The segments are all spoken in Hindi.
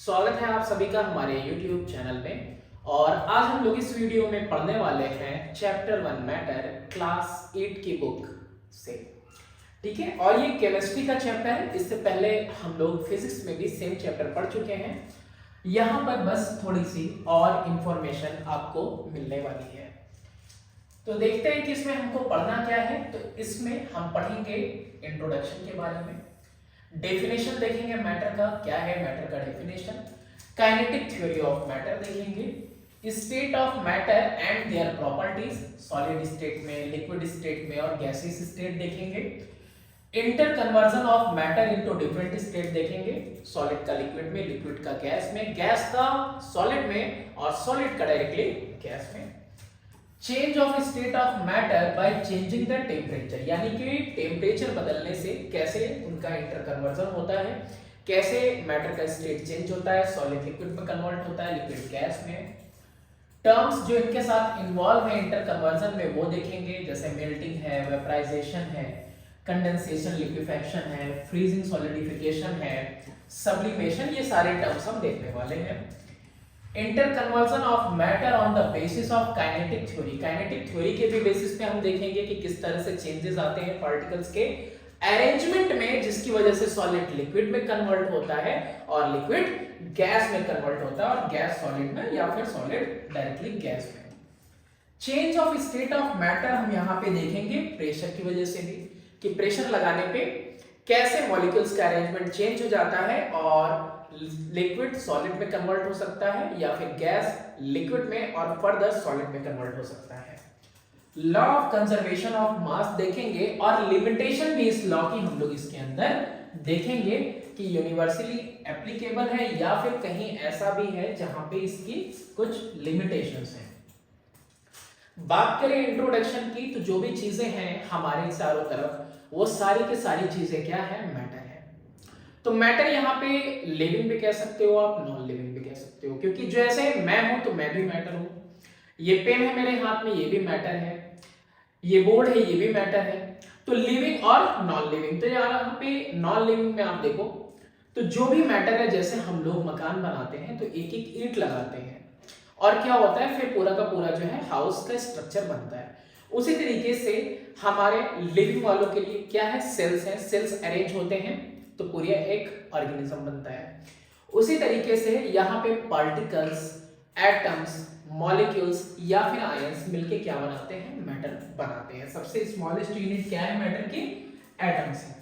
स्वागत है आप सभी का हमारे YouTube चैनल में। और आज हम लोग इस वीडियो में पढ़ने वाले हैं चैप्टर 1 मैटर क्लास 8 की बुक से। ठीक है, और ये केमिस्ट्री का चैप्टर है। इससे पहले हम लोग फिजिक्स में भी सेम चैप्टर पढ़ चुके हैं। यहाँ पर बस थोड़ी सी और इंफॉर्मेशन आपको मिलने वाली है। तो देखते हैं कि इसमें हमको पढ़ना क्या है। तो इसमें हम पढ़ेंगे इंट्रोडक्शन के बारे में, डेफिनेशन देखेंगे मैटर का, क्या है मैटर का definition, kinetic theory of matter देखेंगे, state of matter and their properties, solid state में, लिक्विड स्टेट में और गैसियस स्टेट देखेंगे, inter conversion of matter into different state देखेंगे, सॉलिड का लिक्विड में, लिक्विड का गैस में, गैस का सॉलिड में और सॉलिड का डायरेक्टली गैस में, change of state of matter by changing the temperature, यानी कि टेम्परेचर बदलने से कैसे उनका इंटर कन्वर्जन होता है, कैसे मैटर का स्टेट चेंज होता है, सॉलिड लिक्विड में कन्वर्ट होता है, लिक्विड गैस में। टर्म्स जो इनके साथ इन्वॉल्व है इंटर कन्वर्जन में वो देखेंगे, जैसे मेल्टिंग है, वेपराइजेशन है, कंडेंसेशन, लिक्विफेक्शन है, फ्रीजिंग, सॉलिडिफिकेशन है, सब्लिमेशन, ये सारे टर्म्स हम देखने वाले हैं। Inter conversion of matter on the basis of kinetic theory, kinetic theory के भी बेसिस पे हम देखेंगे कि किस तरह से चेंजेस आते हैं पार्टिकल्स के अरेंजमेंट में, जिसकी वजह से सॉलिड लिक्विड में कन्वर्ट होता है और लिक्विड गैस में कन्वर्ट होता है और गैस सॉलिड में या फिर सॉलिड डायरेक्टली गैस में। Change of state of matter हम यहाँ पे देखेंगे प्रेशर की वजह से भी, कि प्रेशर लगाने पे कैसे मॉलिक्यूल्स का अरेंजमेंट चेंज हो जाता है और लिक्विड सॉलिड में कन्वर्ट हो सकता है या फिर गैस लिक्विड में और फर्दर सॉलिड में कन्वर्ट हो सकता है। लॉ ऑफ कंजर्वेशन ऑफ मास देखेंगे और लिमिटेशन भी इस लॉ की हम लोग इसके अंदर देखेंगे कि यूनिवर्सली एप्लीकेबल है या फिर कहीं ऐसा भी है जहां पे इसकी कुछ लिमिटेशंस हैं। बात करें इंट्रोडक्शन की, तो जो भी चीजें हैं हमारे चारों तरफ वो सारी की सारी चीजें क्या है, मैटर है। तो मैटर यहाँ पे लिविंग भी कह सकते हो आप, नॉन लिविंग भी कह सकते हो, क्योंकि जैसे मैं हूं तो मैं भी मैटर हूं, ये पेन है मेरे हाथ में ये भी मैटर है, ये बोर्ड है ये भी मैटर है। तो लिविंग और नॉन लिविंग, तो यहाँ पे नॉन लिविंग में आप देखो तो जो भी मैटर है, जैसे हम लोग मकान बनाते हैं तो एक एक ईंट लगाते हैं और क्या होता है फिर पूरा का पूरा जो है हाउस का स्ट्रक्चर बनता है। उसी तरीके से हमारे लिविंग वालों के लिए क्या है, सेल्स है, सेल्स अरेंज होते हैं तो पूरा एक ऑर्गेनिज्म बनता है। उसी तरीके से यहाँ पे पार्टिकल्स, एटम्स, मॉलिक्यूल्स या फिर आयंस मिलके क्या बनाते हैं, मैटर बनाते हैं। सबसे स्मॉलेस्ट यूनिट क्या है मैटर की, एटम्स है।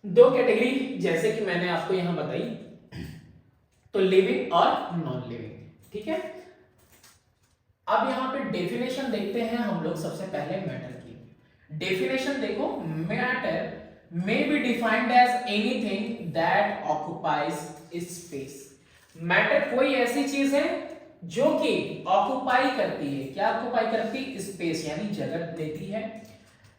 दो कैटेगरी जैसे कि मैंने आपको यहां बताई, तो लिविंग और नॉन लिविंग। ठीक है, अब यहां पे डेफिनेशन देखते हैं हम लोग सबसे पहले मैटर की। डेफिनेशन देखो, matter may be defined as anything that occupies space। Matter कोई ऐसी चीज है जो कि ऑक्युपाई करती है, क्या ऑक्युपाई करती है, स्पेस यानी जगह देती है,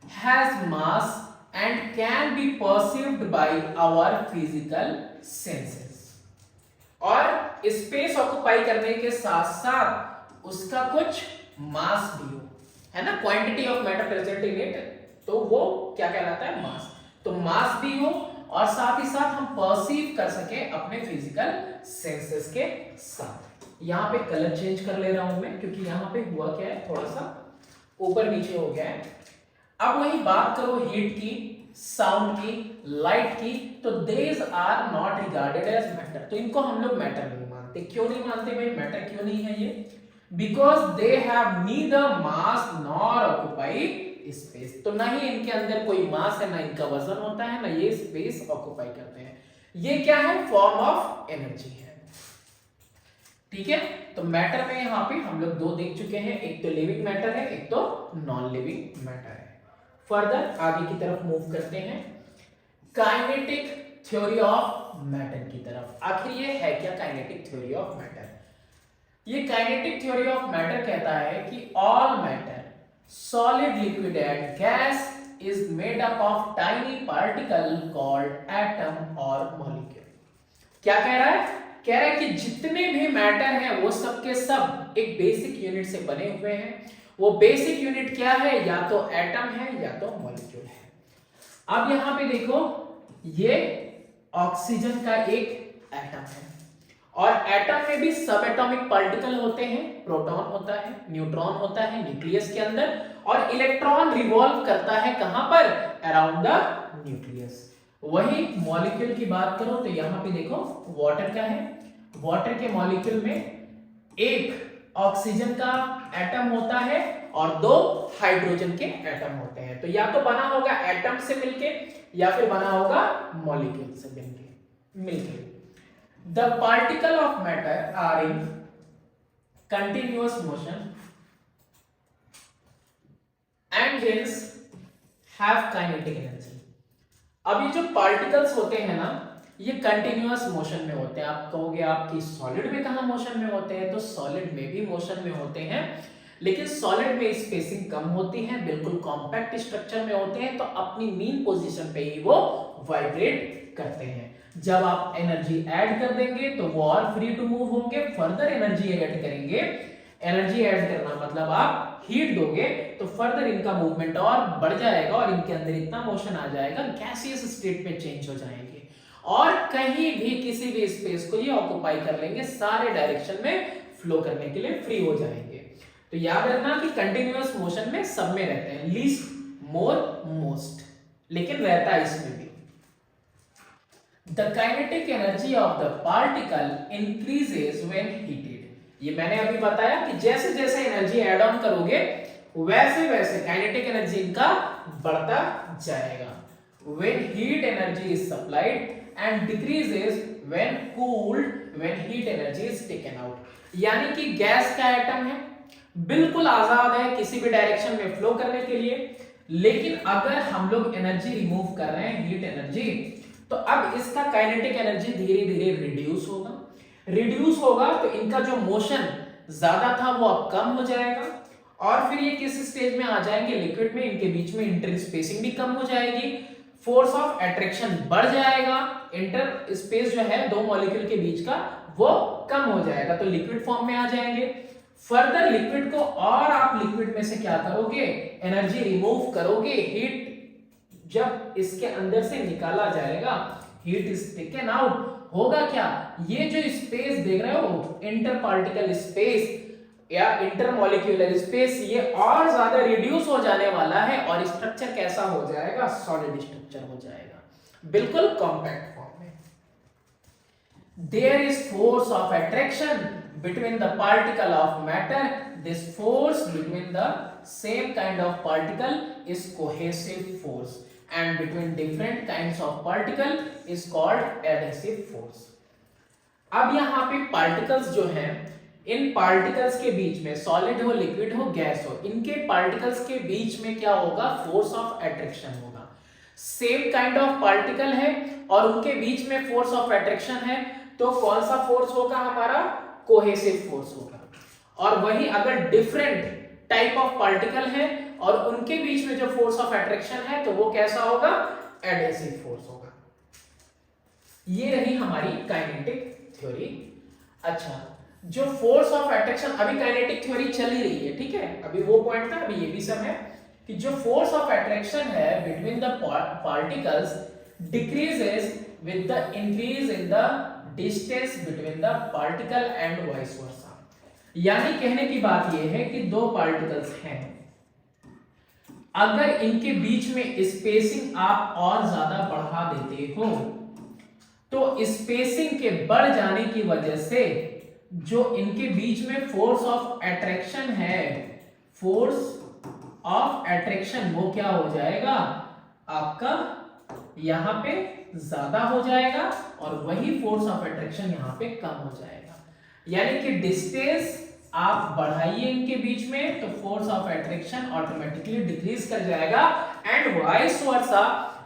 has mass and can be perceived by our physical senses. और स्पेस ऑक्युपाई करने के साथ साथ उसका कुछ मास भी हो, है ना, quantity of matter present in it, तो वो क्या कहलाता है, मास। तो मास भी हो और साथ ही साथ हम परसीव कर सके अपने फिजिकल सेंसेस के साथ। यहां पे कलर चेंज कर ले रहा हूं मैं, क्योंकि यहां पे हुआ क्या है, थोड़ा सा ऊपर नीचे हो गया है। अब वही बात करो हीट की, साउंड की, लाइट की, तो these are not regarded as matter. तो इनको हम लोग मैटर नहीं मानते। क्यों नहीं मानते भाई, मैटर क्यों नहीं है ये, because they have neither mass nor occupy space. तो ना ही इनके अंदर कोई मास है, ना इनका वजन होता है, ना ये स्पेस ऑक्युपाई करते हैं। ये क्या है, फॉर्म ऑफ एनर्जी है। ठीक है, तो मैटर में यहां पे हम लोग दो देख चुके हैं, एक तो लिविंग मैटर है, एक तो नॉन लिविंग मैटर है। फर्दर आगे की तरफ मूव करते हैं काइनेटिक थ्योरी ऑफ मैटर की तरफ। आखिर ये है क्या काइनेटिक थ्योरी ऑफ मैटर। ये काइनेटिक थ्योरी ऑफ मैटर कहता है कि all matter, solid, liquid and gas is made up of tiny particle called atom or molecule। क्या कह रहा है, कह रहा है कि जितने भी मैटर हैं वो सब के सब एक बेसिक यूनिट से बने हुए हैं। वो बेसिक यूनिट क्या है, या तो एटम है या तो मॉलिक्यूल है। अब यहां पे देखो, ये ऑक्सीजन का एक एटम है। और एटम में भी सब एटॉमिक पार्टिकल होते हैं, प्रोटॉन होता है, न्यूट्रॉन होता है न्यूक्लियस के अंदर, और इलेक्ट्रॉन रिवॉल्व करता है कहां पर, अराउंड द न्यूक्लियस। वही मॉलिक्यूल की बात करो तो यहां पे देखो वाटर का है, वाटर के मॉलिक्यूल में एक ऑक्सीजन का एटम होता है और दो हाइड्रोजन के एटम होते हैं। तो या तो बना होगा एटम से मिलके या फिर बना होगा मॉलिक्यूल से मिलके। The particle of matter are in continuous motion and hence have kinetic energy। अब ये जो पार्टिकल्स होते हैं ना, ये कंटिन्यूअस मोशन में होते हैं। आप कहोगे आपकी सॉलिड में कहां मोशन में होते हैं, तो सॉलिड में भी मोशन में होते हैं, लेकिन सॉलिड में स्पेसिंग कम होती है, बिल्कुल कॉम्पैक्ट स्ट्रक्चर में होते हैं, तो अपनी मीन पोजीशन पे ही वो वाइब्रेट करते हैं। जब आप एनर्जी ऐड कर देंगे तो वो और फ्री टू मूव होंगे, फर्दर एनर्जी ऐड करेंगे। एनर्जी ऐड करना मतलब आप हीट दोगे तो फर्दर इनका मूवमेंट और बढ़ जाएगा और इनके अंदर इतना मोशन आ जाएगा, गैसियस स्टेट में चेंज हो जाएंगे और कहीं भी किसी भी स्पेस को ये ऑक्युपाई कर लेंगे, सारे डायरेक्शन में फ्लो करने के लिए फ्री हो जाएंगे। तो याद रखना कि कंटिन्यूअस मोशन में सब में रहते हैं, लीस्ट, मोर, मोस्ट, लेकिन रहता है इसमें भी। The kinetic energy of the particle increases when heated। ये मैंने अभी बताया कि जैसे जैसे एनर्जी ऐड ऑन करोगे वैसे वैसे काइनेटिक एनर्जी इनका बढ़ता जाएगा। When heat energy is supplied and decreases when cooled, when heat energy is taken out। यानी कि गैस का एटम है, बिल्कुल आजाद है किसी भी डायरेक्शन में फ्लो करने के लिए, लेकिन अगर हम लोग एनर्जी रिमूव कर रहे हैं, हीट एनर्जी, तो अब इसका काइनेटिक एनर्जी धीरे धीरे रिड्यूस होगा तो इनका जो मोशन ज्यादा था वो अब कम हो जाएगा और फिर ये किस स्टेज में आ जाएंगे, लिक्विड में। इनके बीच में इंटर स्पेसिंग भी कम हो जाएगी, फोर्स ऑफ अट्रैक्शन बढ़ जाएगा, इंटर स्पेस जो है दो मॉलिक्यूल के बीच का वो कम हो जाएगा, तो लिक्विड फॉर्म में आ जाएंगे। फर्दर लिक्विड को और आप लिक्विड में से क्या करोगे, एनर्जी रिमूव करोगे, हीट जब इसके अंदर से निकाला जाएगा, हीट इज टेकन आउट, होगा क्या, ये जो स्पेस देख रहे हो इंटर पार्टिकल स्पेस या इंटर मॉलिक्यूलर स्पेस, ये और ज्यादा रिड्यूस हो जाने वाला है और स्ट्रक्चर कैसा हो जाएगा, सॉलिड स्ट्रक्चर हो जाएगा, बिल्कुल कॉम्पैक्ट फॉर्म में। There is force of attraction between the particle of matter। this force between the same kind of particle is cohesive force and between different kinds of particle is called adhesive force। अब यहाँ पे पार्टिकल्स जो हैं, इन पार्टिकल्स के बीच में सॉलिड हो, लिक्विड हो, गैस हो, इनके पार्टिकल्स के बीच में क्या होगा, फोर्स ऑफ अट्रैक्शन होगा। सेम काइंड ऑफ पार्टिकल है और उनके बीच में फोर्स ऑफ अट्रैक्शन है, तो कौन सा फोर्स होगा हमारा, कोहेसिव फोर्स होगा। और वही अगर डिफरेंट टाइप ऑफ पार्टिकल है और उनके बीच में जो फोर्स ऑफ अट्रैक्शन है तो वो कैसा होगा, एडहेसिव फोर्स होगा। ये रही हमारी काइनेटिक थ्योरी। अच्छा, जो फोर्स ऑफ अट्रैक्शन, अभी काइनेटिक थ्योरी चल ही रही है, ठीक है, अभी वो पॉइंट था, अभी ये भी सब है कि जो फोर्स ऑफ अट्रैक्शन है between the particles decreases with the increase in the distance between the particle and vice वर्सा। यानी कहने की बात यह है कि दो पार्टिकल्स हैं, अगर इनके बीच में स्पेसिंग आप और ज्यादा बढ़ा देते हो तो स्पेसिंग के बढ़ जाने की वजह से जो इनके बीच में फोर्स ऑफ अट्रैक्शन है, फोर्स ऑफ अट्रैक्शन वो क्या हो जाएगा, आपका यहां पे ज्यादा हो जाएगा और वही फोर्स ऑफ अट्रैक्शन यहां पे कम हो जाएगा। यानी कि डिस्टेंस आप बढ़ाइए इनके बीच में तो force of attraction automatically decrease कर जाएगा एंड वाइस वर्सा,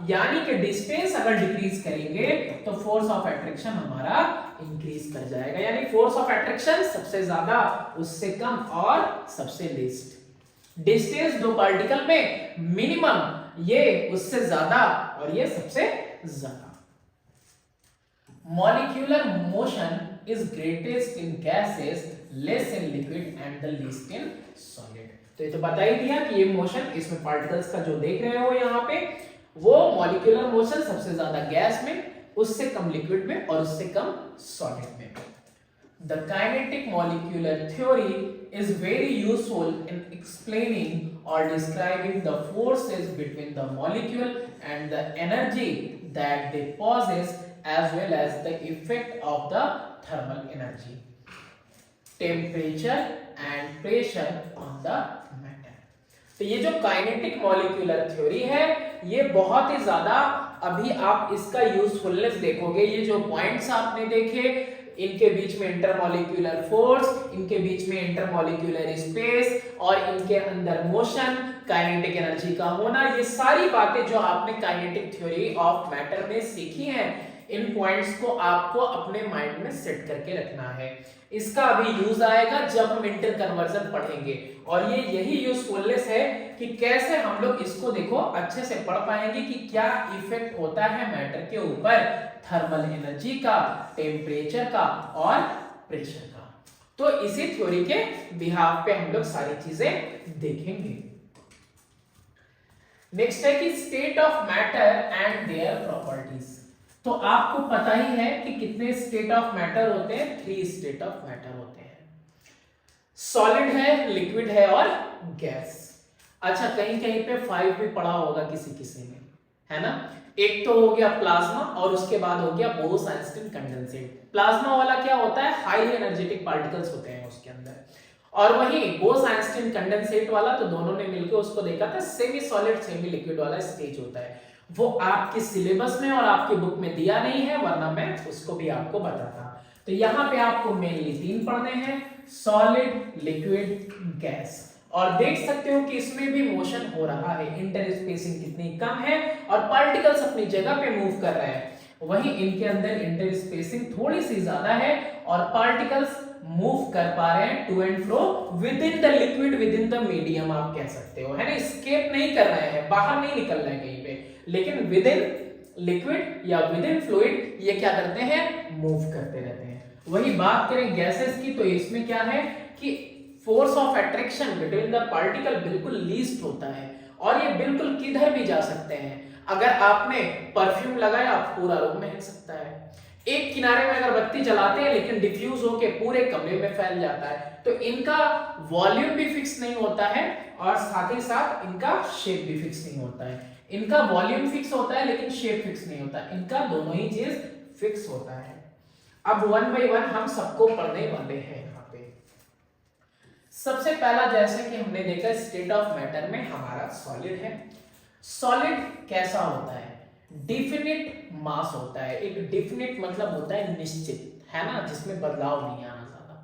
यानी कि डिस्टेंस अगर डिक्रीज करेंगे तो फोर्स ऑफ अट्रैक्शन हमारा इंक्रीज कर जाएगा। यानी फोर्स ऑफ अट्रैक्शन सबसे ज्यादा, उससे कम और सबसे लीस्ट। डिस्टेंस दो पार्टिकल में मिनिमम, ये उससे ज्यादा और ये सबसे ज्यादा। Molecular motion is greatest in gases, less in liquid and the least in solid। तो ये तो बता ही दिया कि ये मोशन, इसमें पार्टिकल्स का जो देख रहे हो यहाँ पे, वो मॉलिक्यूलर मोशन सबसे ज्यादा गैस में, उससे कम लिक्विड में और उससे कम सॉलिड में। The kinetic molecular theory is very useful in explaining or describing the forces between the molecule and the energy that they possess, as well as the effect of the thermal energy, temperature and pressure on the matter। तो ये जो काइनेटिक मॉलिक्यूलर थ्योरी है ये बहुत ही ज्यादा, अभी आप इसका यूजफुलनेस देखोगे। ये जो पॉइंट्स आपने देखे, इनके बीच में इंटरमॉलिक्यूलर फोर्स, इनके बीच में इंटरमॉलिक्यूलर स्पेस और इनके अंदर मोशन, काइनेटिक एनर्जी का होना, ये सारी बातें जो आपने काइनेटिक थ्योरी ऑफ मैटर में सीखी हैं, इन पॉइंट्स को आपको अपने माइंड में सेट करके रखना है। इसका अभी यूज आएगा जब हम इंटर कन्वर्जन पढ़ेंगे, और ये यही यूजफुलनेस है कि कैसे हम लोग इसको देखो अच्छे से पढ़ पाएंगे कि क्या इफेक्ट होता है मैटर के ऊपर, थर्मल एनर्जी का, टेम्परेचर का और प्रेशर का। तो इसी थ्योरी के बिहाफ पे हम लोग सारी चीजें देखेंगे। नेक्स्ट है कि state of matter and their properties. तो आपको पता ही है कि कितने स्टेट ऑफ मैटर होते हैं, 3 स्टेट ऑफ मैटर होते हैं। सॉलिड है, लिक्विड है और गैस। अच्छा, कहीं कहीं पे 5 भी पढ़ा होगा किसी में, है ना। एक तो हो गया प्लाज्मा और उसके बाद हो गया बोस-आइंस्टीन कंडेंसेट। प्लाज्मा वाला क्या होता है, हाईली एनर्जेटिक पार्टिकल्स होते हैं उसके अंदर, और वही बोस-आइंस्टीन कंडेंसेट वाला तो दोनों ने मिलकर उसको देखा था सेमी सॉलिड सेमी लिक्विड वाला स्टेज होता है। वो आपके सिलेबस में और आपकी बुक में दिया नहीं है, वरना मैं उसको भी आपको बताता। तो यहाँ पे आपको मेनली 3 पढ़ने हैं, सॉलिड, लिक्विड, गैस। और देख सकते हो कि इसमें भी मोशन हो रहा है, इंटर स्पेसिंग कितनी कम है और पार्टिकल्स अपनी जगह पे मूव कर रहे हैं। वहीं इनके अंदर इंटर स्पेसिंग थोड़ी सी ज्यादा है और पार्टिकल्स मूव कर पा रहे हैं to and fro within the liquid, within the medium आप कह सकते हो, है ना। एस्केप नहीं कर रहे हैं, बाहर नहीं निकल रहे हैं कहीं पे, लेकिन विद इन लिक्विड या विद इन फ्लूइड ये क्या करते हैं, मूव करते रहते हैं। वही बात करें गैसेस की, तो इसमें क्या है कि force of attraction between the particle बिल्कुल लीस्ट होता है और ये बिल्कुल किधर भी जा सकते हैं। अगर आपने परफ्यूम लगाया पूरा रूम में हिल सकता है, एक किनारे में अगर बत्ती जलाते हैं लेकिन डिफ्यूज होके पूरे कमरे में फैल जाता है। तो इनका वॉल्यूम भी फिक्स नहीं होता है और साथ ही साथ इनका शेप भी फिक्स नहीं होता है। इनका वॉल्यूम फिक्स होता है लेकिन शेप फिक्स नहीं होता, इनका दोनों ही चीज फिक्स होता है। अब 1 बाय 1 हम सबको पढ़ने वाले हैं। यहाँ पे सबसे पहला, जैसे कि हमने देखा स्टेट ऑफ मैटर में हमारा सॉलिड है। सॉलिड कैसा होता है, डिफिनिट मास होता है। एक डिफिनिट मतलब होता है निश्चित, है ना, जिसमें बदलाव नहीं आना ज्यादा,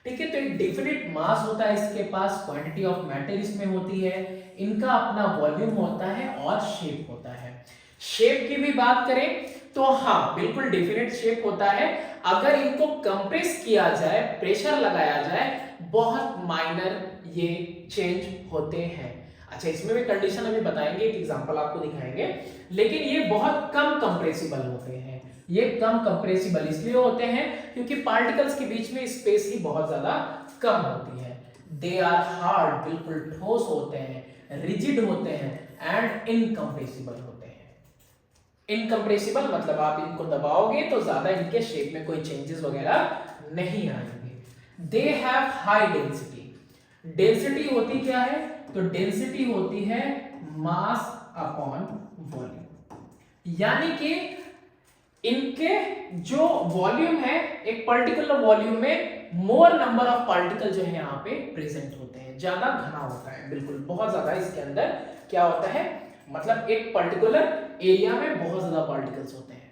ठीक है। तो एक डिफिनिट मास होता है इसके पास, क्वांटिटी ऑफ मैटर इसमें होती है, इनका अपना वॉल्यूम होता है और शेप होता है। शेप की भी बात करें तो हाँ, बिल्कुल डिफिनिट शेप होता है। अगर इनको कंप्रेस किया जाए, प्रेशर लगाया जाए, बहुत माइनर ये चेंज होते हैं। अच्छा, इसमें भी कंडीशन अभी बताएंगे, एक एग्जांपल आपको दिखाएंगे, लेकिन ये बहुत कम कंप्रेसिबल होते हैं। ये कम कंप्रेसिबल इसलिए होते हैं क्योंकि पार्टिकल्स के बीच में स्पेस ही बहुत ज्यादा कम होती है। दे आर हार्ड, बिल्कुल ठोस होते हैं, रिजिड होते हैं एंड इनकंप्रेसिबल होते हैं। इनकंप्रेसिबल मतलब आप इनको दबाओगे तो ज्यादा इनके शेप में कोई चेंजेस वगैरह नहीं आएंगे। They have high density. Density होती क्या है, तो डेंसिटी होती है मास अपॉन वॉल्यूम, यानी कि इनके जो वॉल्यूम है, एक पर्टिकुलर वॉल्यूम में मोर नंबर ऑफ पार्टिकल जो है यहाँ पे प्रेजेंट होते हैं, ज्यादा घना होता है, बिल्कुल बहुत ज्यादा इसके अंदर क्या होता है, मतलब एक पर्टिकुलर एरिया में बहुत ज्यादा पार्टिकल्स होते हैं,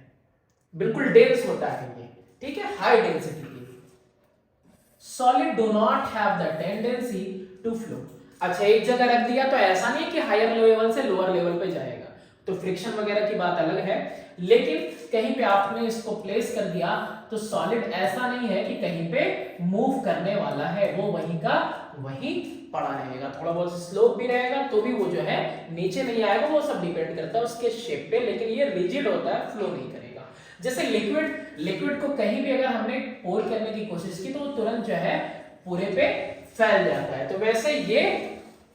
बिल्कुल डेंस होता है ये, ठीक है, हाई डेंसिटी की। Solid do not have the tendency to flow. अच्छा, एक जगह रख दिया तो ऐसा नहीं कि हायर लेवल से लोअर लेवल पे जाएगा, तो फ्रिक्शन वगैरह की बात अलग है, लेकिन कहीं पे आपने इसको प्लेस कर दिया तो सॉलिड ऐसा नहीं है कि कहीं पे मूव करने वाला है, वो वहीं का वहीं पड़ा रहेगा। थोड़ा बहुत स्लोप भी रहेगा तो भी वो जो है नीचे नहीं आएगा, वो सब डिपेंड करता है उसके शेप पे, लेकिन ये रिजिड होता है, फ्लो नहीं करेगा। जैसे लिक्विड को कहीं भी अगर हमने पोर करने की कोशिश की तो वो तुरंत जो है पूरे पे फैल जाता है, तो वैसे ये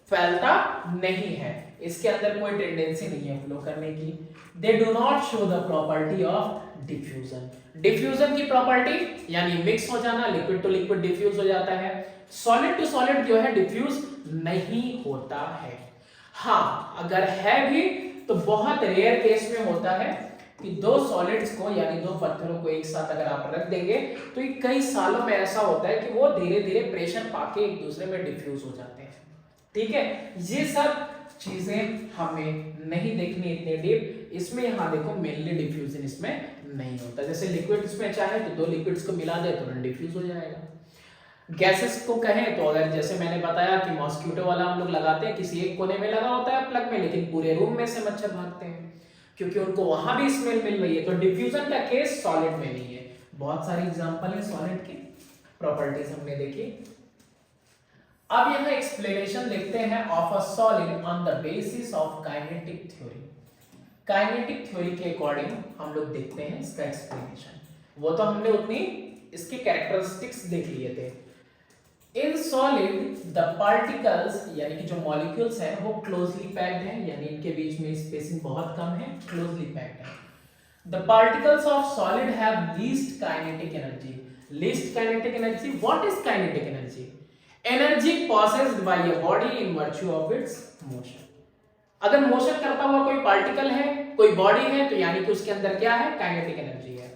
फैलता नहीं है, इसके अंदर कोई टेंडेंसी नहीं है फ्लो करने की। They do not show the property of diffusion. Diffusion की प्रॉपर्टी यानी मिक्स हो जाना, लिक्विड टू लिक्विड डिफ्यूज हो जाता है। सॉलिड टू सॉलिड जो है डिफ्यूज नहीं होता है। हाँ, अगर है भी तो बहुत रेयर केस में होता है कि दो सॉलिड्स को यानी दो पत्थरों को एक साथ अगर आप रख देंगे तो ये कई सालों में ऐसा होता है कि वो धीरे धीरे प्रेशर पाके एक दूसरे में डिफ्यूज हो जाते हैं। ठीक है, ये सब चीजें हमें नहीं देखनी इतने डीप। इसमें यहाँ देखो मेनली डिफ्यूजन इसमें नहीं होता। जैसे लिक्विड्स में चाहे तो दो लिक्विड्स को मिला दे तुरंत डिफ्यूज हो जाएगा। गैसेस को कहें तो अगर जैसे मैंने बताया कि मॉस्किटो वाला हम लोग लगाते हैं, किसी एक कोने में लगा होता है प्लग में, लेकिन पूरे रूम में से मच्छर भागते हैं क्योंकि उनको वहां भी स्मेल मिल रही है। तो डिफ्यूजन का केस सॉलिड में नहीं है। बहुत सारे एग्जांपल है सॉलिड की, प्रॉपर्टीज हमने देखी। अब यहां एक्सप्लेनेशन देखते हैं of a solid on the basis of kinetic theory. Kinetic theory के अकॉर्डिंग हम लोग देखते हैं इसका एक्सप्लेनेशन। वो तो हमने उतनी इसके कैरेक्टरिस्टिक्स देख लिए थे। इन सॉलिड द पार्टिकल्स यानी कि जो मॉलिक्यूल्स हैं वो क्लोजली पैक्ड हैं, यानी इनके बीच में स्पेसिंग बहुत कम है, क्लोजली पैक्ड है। The particles of solid have least kinetic energy. Least kinetic energy, what is kinetic energy? Energy possessed by a body in virtue of its motion. अगर मोशन करता हुआ कोई पार्टिकल है, कोई बॉडी है, तो यानी कि उसके अंदर क्या है? काइनेटिक एनर्जी है।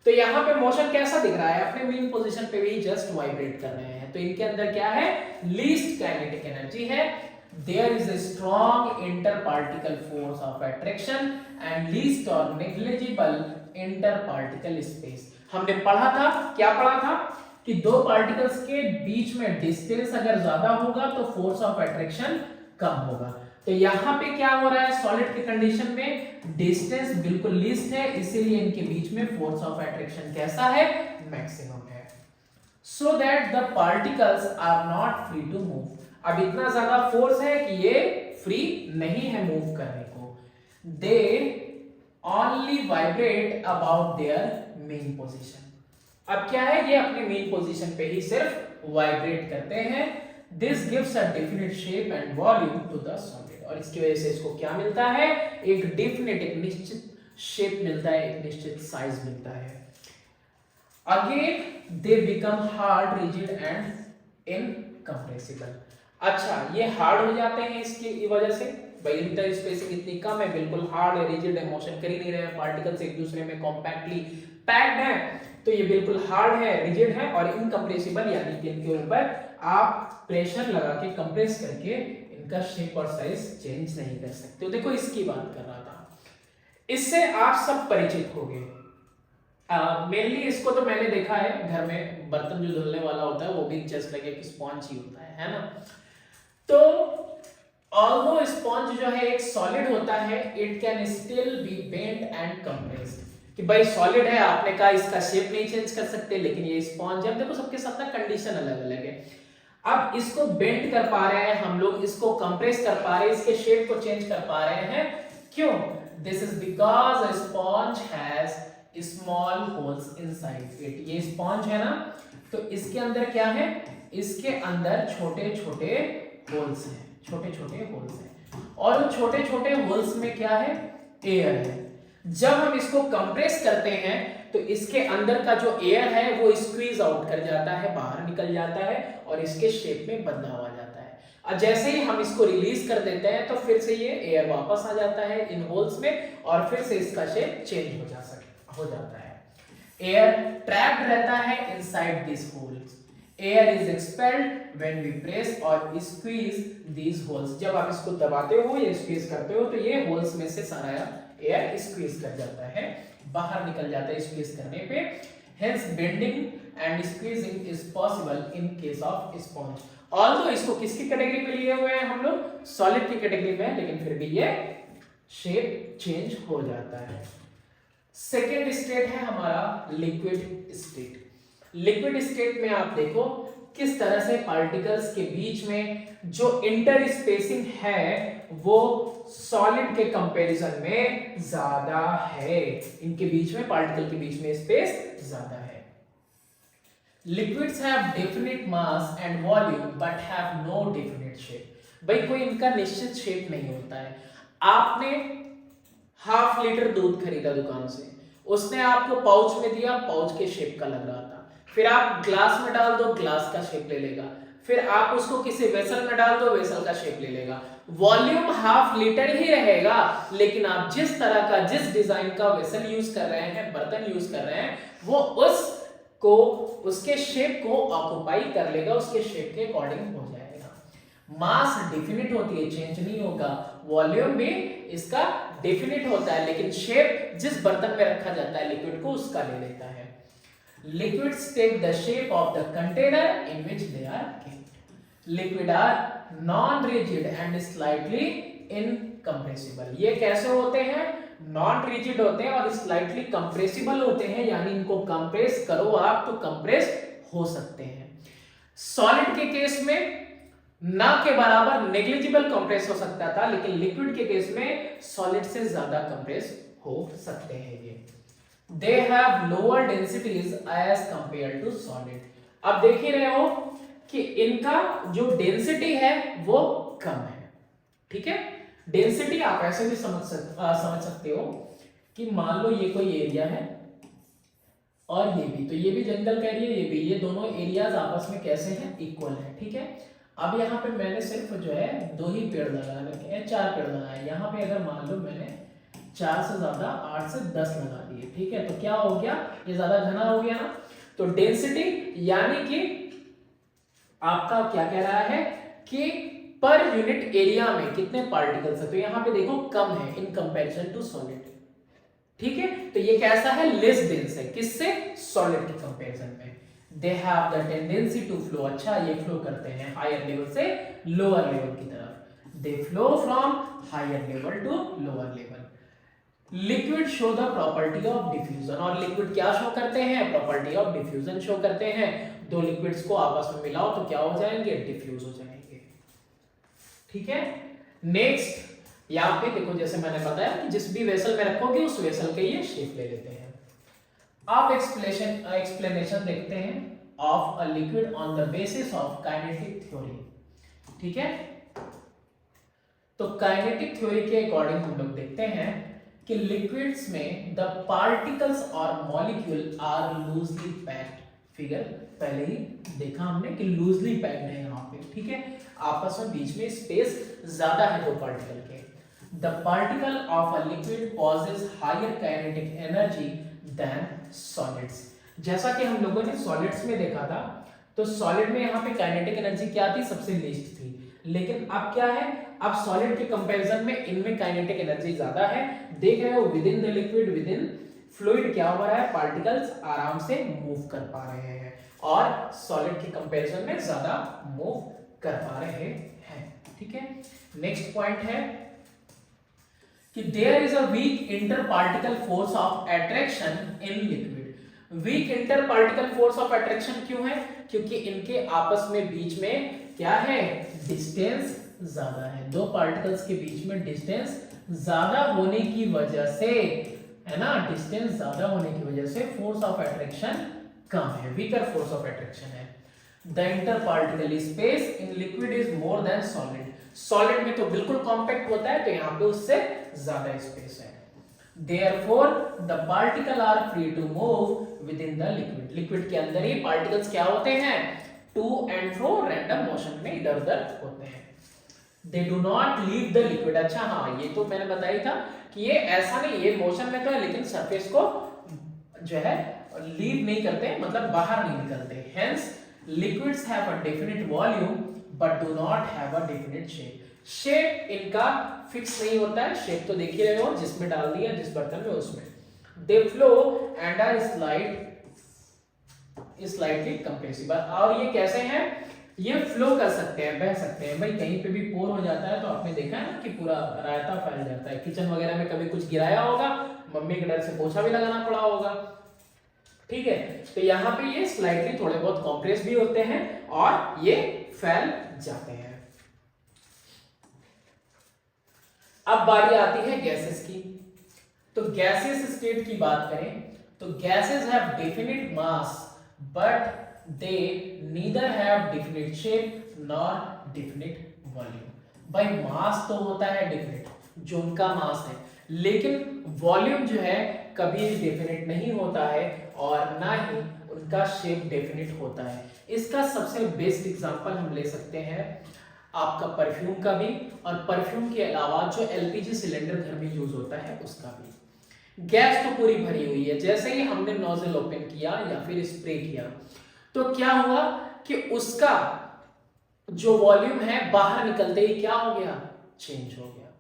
तो यहाँ पे मोशन कैसा दिख रहा है? अपने मीन पोजीशन पे भी जस्ट वाइब्रेट कर रहे हैं, तो इनके अंदर क्या है? लीस्ट काइनेटिक एनर्जी है। There is a strong inter particle force of attraction and least और नेग्लिजिबल इंटर पार्टिकल स्पेस। हमने पढ़ा था, क्या पढ़ा था? कि दो पार्टिकल्स के बीच में डिस्टेंस अगर ज्यादा होगा तो फोर्स ऑफ अट्रैक्शन कम होगा। तो यहाँ पे क्या हो रहा है? सॉलिड के कंडीशन में डिस्टेंस बिल्कुल लीस्ट है, इसीलिए इनके बीच में फोर्स ऑफ अट्रैक्शन कैसा है? मैक्सिमम है। So that the particles are not free to move. अब इतना ज्यादा फोर्स है कि ये फ्री नहीं है मूव करने को। They only vibrate about their main position. अब क्या है? ये अपने मेन पोजीशन पे ही सिर्फ वाइब्रेट करते हैं। This gives a definite shape and volume to the solid. और इसकी वजह से इसको क्या मिलता है? एक डेफिनेट, एक निश्चित शेप मिलता है, एक निश्चित साइज मिलता है। Again they become hard, rigid and incompressible. अच्छा, ये हार्ड हो जाते हैं इसकी वजह से, भाई इंटर स्पेसिंग इतनी कम है, बिल्कुल हार्ड है, रिजिड है, मोशन कर ही नहीं रहे, पार्टिकल्स एक दूसरे में कॉम्पैक्टली पैक्ड है, तो ये बिल्कुल हार्ड है, रिजिड है और इनकम्प्रेसिबल, यानी कि इनके ऊपर आप प्रेशर लगा के कंप्रेस करके इनका शेप और साइज चेंज नहीं कर सकते। तो देखो इसकी बात कर रहा था, इससे आप सब परिचित हो गए। मेनली इसको तो मैंने देखा है घर में, बर्तन जो धुलने वाला होता है वो भी जस्ट लाइक एक स्पॉन्ज ही होता है ना। तो ऑल्दो स्पॉन्ज जो है एक सॉलिड होता है, it can still be bent and compressed. कि भाई सॉलिड है, आपने कहा इसका शेप नहीं चेंज कर सकते, लेकिन ये स्पॉन्ज है। देखो सबके साथ ना कंडीशन अलग अलग है। अब इसको बेंड कर पा रहे हैं हम लोग, इसको कंप्रेस कर पा रहे हैं, इसके शेप को चेंज कर पा रहे हैं। क्यों? This is because a sponge has small holes inside it. ये स्पॉन्ज है ना, तो इसके अंदर क्या है? इसके अंदर छोटे छोटे होल्स हैं, छोटे छोटे होल्स हैं, और उन छोटे छोटे होल्स में क्या है? एयर है। जब हम इसको कंप्रेस करते हैं तो इसके अंदर का जो एयर है वो स्क्वीज आउट कर जाता है, बाहर निकल जाता है और इसके शेप में बदलाव आ जाता है। और जैसे ही हम इसको रिलीज कर देते हैं तो फिर से ये एयर वापस आ जाता है इन होल्स में और फिर से इसका शेप चेंज हो जाता है। एयर ट्रैप्ड रहता है inside this holes. Air is expelled when we press और स्क्वीज दीज होल्स। जब आप इसको दबाते हो या स्क्वीज करते हो तो ये होल्स में से सारा एयर स्क्वीज कर जाता है, बाहर निकल जाता है स्क्वीज करने पे। Hence bending and squeezing is possible in case of sponge. Although इसको किसकी कैटेगरी में लिए हुए हैं हम लोग? सॉलिड की कैटेगरी में, लेकिन फिर भी ये शेप चेंज हो जाता है। सेकेंड स्टेट है हमारा लिक्विड स्टेट। लिक्विड स्टेट में आप देखो किस तरह से पार्टिकल्स के बीच में जो इंटर स्पेसिंग है वो सॉलिड के कंपैरिजन में ज्यादा है। इनके बीच में, पार्टिकल के बीच में स्पेस ज्यादा है। Liquids have definite mass and volume but have no definite shape. भाई कोई इनका निश्चित शेप नहीं होता है। आपने ½ लीटर दूध खरीदा दुकान से, उसने आपको पाउच में दिया, पाउच के शेप का लग रहा था। फिर आप ग्लास में डाल दो, ग्लास का शेप ले लेगा। फिर आप उसको किसी वेसल में डाल दो, वेसल का शेप ले लेगा। वॉल्यूम हाफ लीटर ही रहेगा, लेकिन आप जिस तरह का, जिस डिजाइन का वेसल यूज कर रहे हैं, बर्तन यूज कर रहे हैं, वो उसके शेप को ऑक्युपाई कर लेगा, उसके शेप के अकॉर्डिंग हो जाएगा। मास डेफिनिट होती है, चेंज नहीं होगा। वॉल्यूम भी इसका डेफिनिट होता है, लेकिन शेप जिस बर्तन में रखा जाता है लिक्विड को, उसका ले लेता है। Liquids take the shape of the container in which they are kept. Liquid are non-rigid and slightly incompressible. ये कैसे होते हैं? Non-rigid होते हैं और slightly compressible होते हैं, यानी इनको कंप्रेस करो आप तो कंप्रेस हो सकते हैं। सॉलिड के केस में ना के बराबर नेग्लिजिबल कंप्रेस हो सकता था, लेकिन लिक्विड के केस में सॉलिड से ज्यादा कंप्रेस हो सकते हैं ये। They have lower densities as compared to solid. अब देख ही रहे हो कि इनका जो डेंसिटी है वो कम है, ठीक है। डेंसिटी आप ऐसे भी समझ सकते हो कि मान लो ये कोई एरिया है और ये भी, तो ये भी जंगल का एरिया, ये भी, ये दोनों एरियाज आपस में कैसे हैं? इक्वल है, ठीक है। अब यहाँ पे मैंने सिर्फ जो है 2 ही पेड़ लगा रखे हैं, 4 पेड़ लगाए। यहाँ पे अगर मान लो मैंने 4 से ज्यादा 8 से 10 लगा दिए, ठीक है, तो क्या हो गया? ये ज्यादा घना हो गया ना। तो डेंसिटी यानी कि आपका क्या कह रहा है कि पर यूनिट एरिया में कितने पार्टिकल्स है, तो यहां पे देखो कम है इन कंपैरिजन टू सॉलिड, ठीक है। तो ये कैसा है? लेस डेंस है, किससे? सॉलिड के कंपैरिजन में। They have the tendency to flow, अच्छा ये फ्लो करते हैं हायर लेवल से लोअर लेवल की तरफ। They flow from higher level to lower level. Liquid show the property of diffusion, और लिक्विड क्या शो करते हैं? प्रॉपर्टी ऑफ डिफ्यूजन शो करते हैं। दो लिक्विड्स को आपस में मिलाओ तो क्या हो जाएंगे? डिफ्यूज हो जाएंगे, ठीक है। नेक्स्ट यहां पे देखो, जैसे मैंने बताया कि जिस भी वेसल में रखोगे उस वेसल के ये शेप ले लेते हैं। आप एक्सप्लेनेशन देखते हैं of a liquid on the basis of kinetic theory, ठीक है। तो काइनेटिक थ्योरी के अकॉर्डिंग हम लोग देखते हैं कि लिक्विड्स में द पार्टिकल्स और molecule are loosely packed. Figure पहले ही देखा हमने कि लूजली पैक्ड है यहाँ पे, ठीक है। आपस में बीच में स्पेस ज्यादा है दो पार्टिकल के। The particle of a liquid possess higher kinetic energy than solids. जैसा कि हम लोगों ने सॉलिड्स में देखा था, तो सॉलिड में यहाँ पे काइनेटिक एनर्जी क्या थी? सबसे लीस्ट थी। लेकिन अब क्या है? अब सॉलिड के कंपैरिजन में इनमें काइनेटिक एनर्जी ज्यादा है। देख रहे हो with in the liquid, with in fluid क्या हो रहा है? पार्टिकल्स आराम से मूव कर पा रहे हैं और सॉलिड के कंपैरिजन में ज्यादा मूव कर पा रहे हैं, ठीक है। नेक्स्ट पॉइंट है कि there is a weak inter particle force of attraction in liquid. Weak inter particle force of attraction क्यों है? क्योंकि इनके आपस में बीच में क्या है? डिस्टेंस ज्यादा है। दो पार्टिकल्स के बीच में डिस्टेंस ज्यादा होने की वजह से, है ना, डिस्टेंस ज्यादा होने की वजह से फोर्स ऑफ अट्रैक्शन कम है, वीकर फोर्स ऑफ अट्रैक्शन है। The inter particle space in liquid is more than solid. Solid में तो बिल्कुल कॉम्पैक्ट होता है, तो यहाँ पे उससे ज्यादा स्पेस है। Therefore, the particle are free to move within the liquid. Liquid के अंदर ही पार्टिकल्स क्या होते हैं? To and fro random motion में इधर उधर होते हैं। They do not leave the liquid. अच्छा हाँ, ये तो मैंने बताया था कि ये ऐसा नहीं, ये मोशन में तो है लेकिन सरफेस को जो है लीव नहीं करते, मतलब बाहर नहीं निकलते। Hence, liquids have a definite volume but do not have a definite shape. Shape इनका फिक्स नहीं होता है। शेप तो देख ही रहे हो, जिसमें डाल दिया जिस बर्तन में उसमें। They flow and are slightly compressible. और ये कैसे हैं? ये फ्लो कर सकते हैं, बह सकते हैं। भाई कहीं पे भी पोर हो जाता है तो आपने देखा है ना कि पूरा रायता फैल जाता है। किचन वगैरह में कभी कुछ गिराया होगा, मम्मी के डर से पोछा भी लगाना पड़ा होगा, ठीक है। तो यहाँ पे ये स्लाइटली थोड़े बहुत कंप्रेस भी होते हैं और ये फैल जाते हैं। अब बारी आती है गैसेस की। तो गैसेस स्टेट की बात करें तो gases have definite mass but they neither have definite shape nor definite volume. भाई मास तो होता है डेफिनिट, जो उनका मास है, लेकिन वॉल्यूम जो है कभी डेफिनेट नहीं होता है और ना ही उनका शेप डेफिनेट होता है। इसका सबसे बेस्ट एग्जांपल हम ले सकते हैं आपका परफ्यूम का भी, और परफ्यूम के अलावा जो एलपीजी सिलेंडर घर में यूज होता है उसका भी। गैस तो पूरी भरी हुई है, जैसे ही हमने नोजल ओपन किया या फिर स्प्रे किया तो क्या हुआ कि उसका जो वॉल्यूम है बाहर निकलते ही क्या हो गया, चेंज हो गया।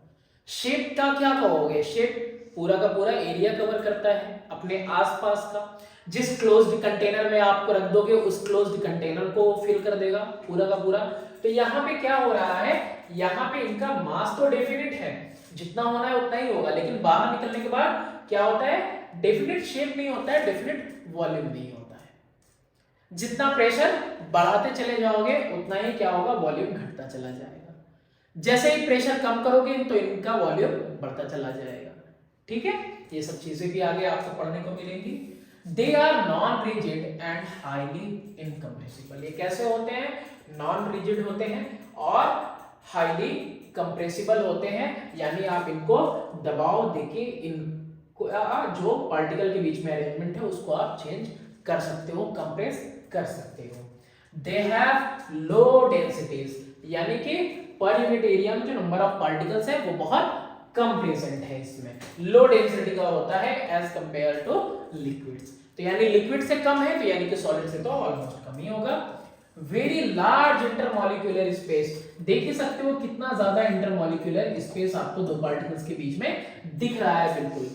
शेप का क्या कहोगे, शेप पूरा का पूरा एरिया कवर करता है अपने आसपास का। जिस क्लोज्ड कंटेनर में आपको रख दोगे उस क्लोज्ड कंटेनर को फिल कर देगा पूरा का पूरा। तो यहाँ पे क्या हो रहा है, यहाँ पे इनका मास तो डेफिनेट है, जितना होना है उतना ही होगा, लेकिन बाहर निकलने के बाद क्या होता है, डेफिनेट शेप नहीं होता है, डेफिनेट वॉल्यूम नहीं होता है। जितना प्रेशर बढ़ाते चले जाओगे उतना ही क्या होगा, वॉल्यूम घटता चला जाएगा। जैसे ही प्रेशर कम करोगे तो इनका वॉल्यूम बढ़ता चला जाएगा। ठीक है, ये सब चीजें भी आगे आपको पढ़ने को मिलेंगी। They are non rigid and highly incompressible. ये कैसे होते हैं, नॉन रिजिड होते हैं और हाईली कंप्रेसिबल होते हैं, यानी आप इनको दबाव देके इनको जो पार्टिकल के बीच में अरेंजमेंट है उसको आप चेंज कर सकते हो, कंप्रेस कर सकते हो। दे हैव लो डेंसिटीज, यानी कि पर यूनिट एरिया में जो नंबर ऑफ पार्टिकल्स है वो बहुत कम प्रेजेंट है इसमें, लो डेंसिटी का होता है एज कंपेयर टू लिक्विड्स। तो यानी लिक्विड से कम है तो यानी कि सॉलिड से तो ऑलमोस्ट कम ही होगा। वेरी लार्ज इंटरमॉलिक्यूलर स्पेस, देख ही सकते हो कितना ज्यादा इंटरमॉलिक्यूलर स्पेस आपको दो पार्टिकल्स के बीच में दिख रहा है बिल्कुल।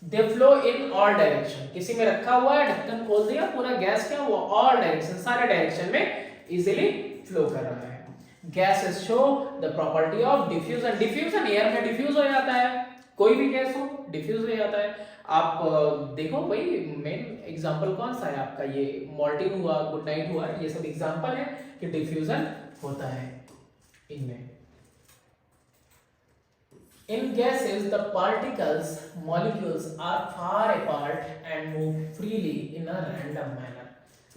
दे फ्लो इन ऑल डायरेक्शन, किसी में रखा हुआ है, ढक्कन खोल दिया, पूरा गैस क्या हुआ, ऑल डायरेक्शन, सारे डायरेक्शन में इजीली फ्लो कर रहा है। Gases show the property of diffusion, diffusion air में डिफ्यूज हो जाता है, कोई भी गैस हो डिफ्यूज हो जाता है। आप देखो भाई मेन एग्जांपल कौन सा है आपका, ये मॉर्टिन हुआ, गुड नाइट हुआ, ये सब एग्जांपल है कि डिफ्यूजन होता है इनमें। In gases, the particles, molecules are far apart and move freely in a random manner.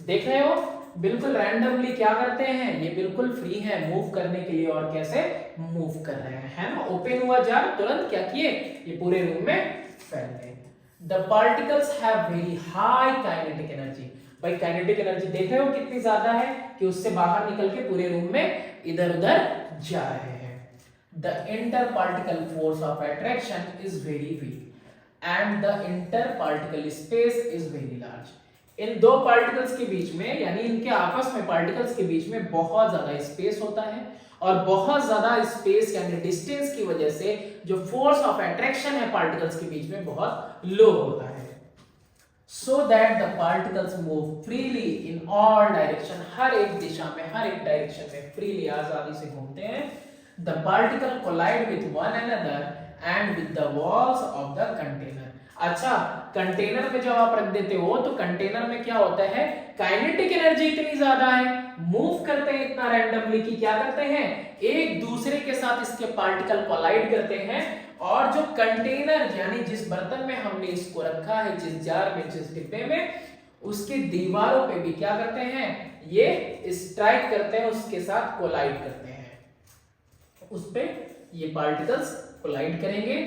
देख रहे हो, बिल्कुल रैंडमली क्या करते हैं, ये बिल्कुल फ्री है मूव करने के लिए, और कैसे मूव कर रहे हैं, है ना। ओपन हुआ जार, तुरंत क्या किए, ये पूरे रूम में फैल गए। The particles have very high kinetic energy. भाई काइनेटिक एनर्जी देख रहे हो कितनी ज्यादा है कि उससे बाहर निकल के पूरे रूम में इधर उधर जा रहे हैं। The interparticle force of attraction is very weak and the interparticle space is very large. इन दो पार्टिकल्स के बीच में, यानी इनके आपस में पार्टिकल्स के बीच में बहुत ज्यादा स्पेस होता है, और बहुत ज्यादा स्पेस यानी डिस्टेंस की वजह से जो फोर्स ऑफ अट्रैक्शन है पार्टिकल्स के बीच में बहुत लो होता है। So that the particles move freely in all direction, हर एक दिशा में, हर एक डायरेक्शन में freely आजादी से घूमते हैं। The particle collide with one another and with the walls of the container. अच्छा, कंटेनर में जब आप रख देते हो तो कंटेनर में क्या होता है, काइनेटिक एनर्जी इतनी ज्यादा है, मूव करते हैं इतना रैंडमली कि क्या करते हैं, एक दूसरे के साथ इसके पार्टिकल कोलाइड करते हैं, और जो कंटेनर यानी जिस बर्तन में हमने इसको रखा है, जिस जार में, जिस डिब्बे में, उसके दीवारों पे भी क्या करते हैं, ये स्ट्राइक करते हैं, उसके साथ कोलाइड करते हैं, उस पे ये पार्टिकल्स कोलाइड करेंगे।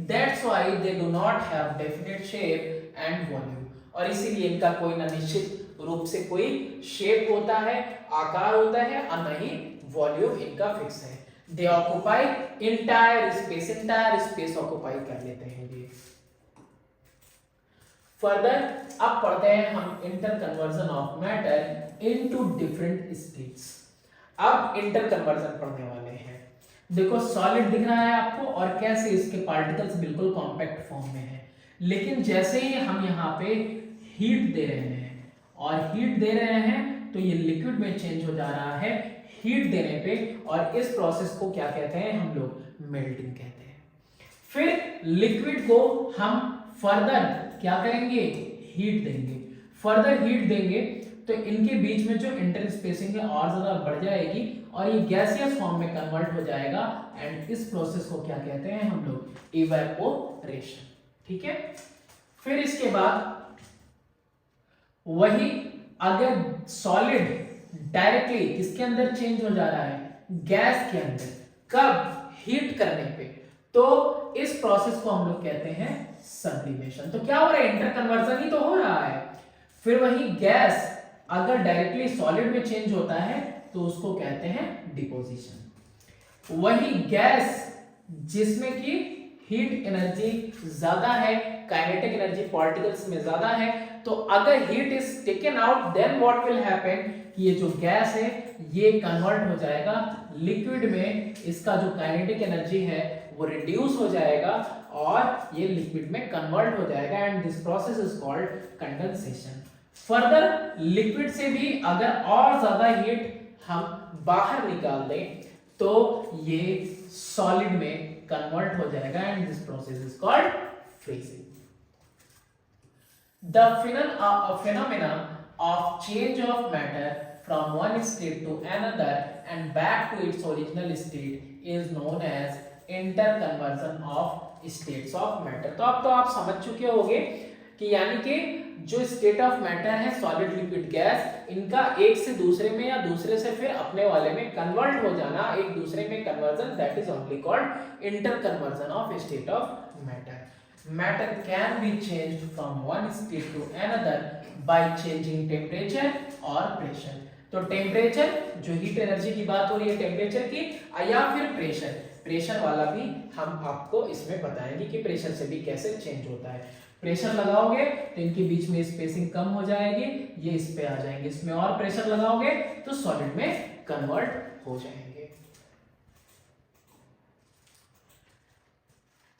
That's why they do not have definite shape and volume. और इसीलिए इनका कोई ना निश्चित रूप से कोई शेप होता है, आकार होता है, और न ही वॉल्यूम इनका फिक्स है। They occupy entire space occupy कर लेते हैं ये। फर्दर अब पढ़ते हैं हम inter conversion of matter into different states. अब इंटर कन्वर्जन पढ़ने वाले हैं। देखो सॉलिड दिख रहा है आपको, और कैसे इसके पार्टिकल्स बिल्कुल कॉम्पैक्ट फॉर्म में है, लेकिन जैसे ही हम यहाँ पे हीट दे रहे हैं, और हीट दे रहे हैं तो ये लिक्विड में चेंज हो जा रहा है हीट देने पे, और इस प्रोसेस को क्या कहते हैं हम लोग, मेल्टिंग कहते हैं। फिर लिक्विड को हम फर्दर क्या करेंगे, हीट देंगे, फर्दर हीट देंगे तो इनके बीच में जो इंटर स्पेसिंग है और ज्यादा बढ़ जाएगी, और ये गैसियस फॉर्म में कन्वर्ट हो जाएगा, एंड इस प्रोसेस को क्या कहते हैं हम लोग, इवेपोरेशन। ठीक है, फिर इसके बाद वही अगर सॉलिड डायरेक्टली किसके अंदर चेंज हो जा रहा है, गैस के अंदर, कब, हीट करने पे, तो इस प्रोसेस को हम लोग कहते हैं सब्लिमेशन। तो क्या हो रहा है, इंटर कन्वर्जन ही तो हो रहा है। फिर वही गैस अगर डायरेक्टली सॉलिड में चेंज होता है तो उसको कहते हैं डिपोजिशन। वही गैस जिसमें कि हीट एनर्जी ज्यादा है, काइनेटिक एनर्जी पार्टिकल्स में ज्यादा है, तो अगर heat is taken out then what will happen कि ये जो गैस है ये कन्वर्ट हो जाएगा लिक्विड में, इसका जो काइनेटिक एनर्जी है वो रिड्यूस हो जाएगा और ये लिक्विड में कन्वर्ट हो जाएगा and this process is called condensation. Further liquid से भी अगर और ज्यादा हीट हम बाहर निकाल दें तो ये सॉलिड में कन्वर्ट हो जाएगा and this process is called freezing. The phenomena of change of matter from one state to another and back to its original state is known as interconversion of states of matter। तो अब तो आप समझ चुके होंगे कि यानी कि जो स्टेट ऑफ मैटर है सॉलिड लिक्विड गैस, इनका एक से दूसरे में या दूसरे से फिर अपने वाले में कन्वर्ट हो जाना, एक दूसरे में conversion, that is only called interconversion of state of matter. Matter can be changed from one state to another by changing temperature or pressure। तो टेम्परेचर, जो हीट एनर्जी की बात हो रही है टेम्परेचर की, या फिर प्रेशर वाला भी हम आपको इसमें बताएंगे कि प्रेशर से भी कैसे चेंज होता है। प्रेशर लगाओगे तो इनके बीच में स्पेसिंग कम हो जाएगी, ये इस पे आ जाएंगे, इसमें और प्रेशर लगाओगे तो सॉलिड में कन्वर्ट हो जाएंगे।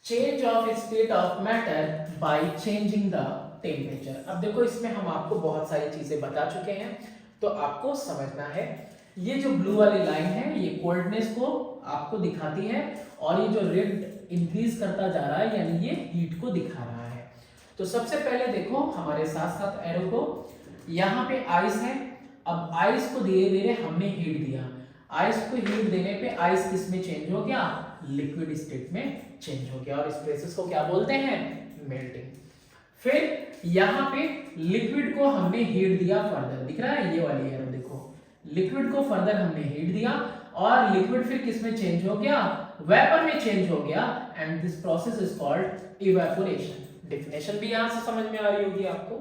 Change of state of matter by changing the temperature. अब देखो इसमें हम आपको बहुत सारी चीजें बता चुके हैं, तो आपको समझना है ये जो ब्लू वाली लाइन है ये कोल्डनेस को आपको दिखाती है और ये जो रेड इंक्रीज करता जा रहा है यानी ये हीट को दिखा रहा है। तो सबसे पहले देखो हमारे साथ साथ एरो को, यहाँ पे आइस है, अब आइस को धीरे धीरे हमने हीट दिया, आइस को हीट देने पे आइस किस में चेंज हो गया, लिक्विड स्टेट में चेंज हो गया और इस प्रोसेस को क्या बोलते हैं, मेल्टिंग। फिर यहाँ पे लिक्विड को हमने हीट दिया फर्दर, दिख रहा है ये वाली एरो देखो, लिक्विड को फर्दर हमने हीट दिया और लिक्विड फिर किस में चेंज हो गया, वेपर में चेंज हो गया and this process is called evaporation. Definition भी यहां से समझ में आ रही होगी आपको।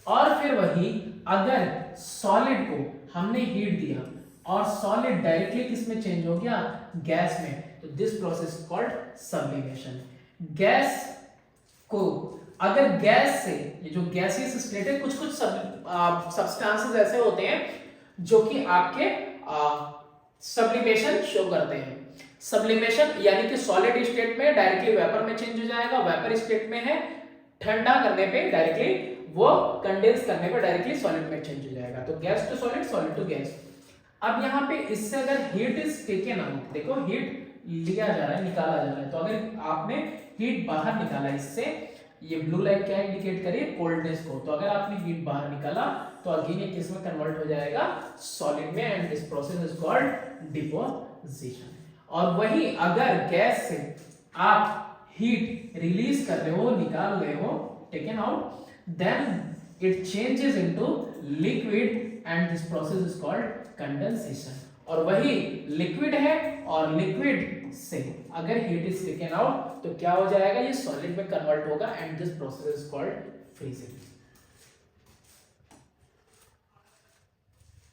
और फिर वही अगर सॉलिड को हमने हीट दिया और सॉलिड डायरेक्टली किस में चेंज हो गया, गैस में, तो this process called sublimation. Gas को अगर गैस से, ये जो गैसियस स्टेट है, कुछ सब्सटेंसेस ऐसे होते हैं जो कि आपके सब्लिमेशन शो करते हैं। सब्लिमेशन यानी कि सॉलिड स्टेट में डायरेक्टली वेपर में चेंज हो जाएगा, वेपर स्टेट में है ठंडा करने पे डायरेक्टली वो कंडेंस करने पे डायरेक्टली सॉलिड में चेंज हो जाएगा। तो gas to solid, solid to gas. अब यहाँ पे इससे अगर हीट इज टेकन आउट, देखो हीट लिया जा रहा है, निकाला जा रहा है, तो अगर आपने हीट बाहर निकाला इससे, ये ब्लू लाइन क्या इंडिकेट करे, कोल्डनेस को, तो अगर आपने हीट बाहर निकाला तो अगेन ये किस में कन्वर्ट हो जाएगा, सॉलिड में and this process is called deposition. और वही अगर गैस से आप हीट रिलीज कर रहे हो, निकाल रहे हो, taken out, then it changes into liquid and this process is called condensation. और वही लिक्विड है और लिक्विड से अगर हीट इज टेकन आउट तो क्या हो जाएगा, ये सॉलिड में कन्वर्ट होगा and this process is called freezing.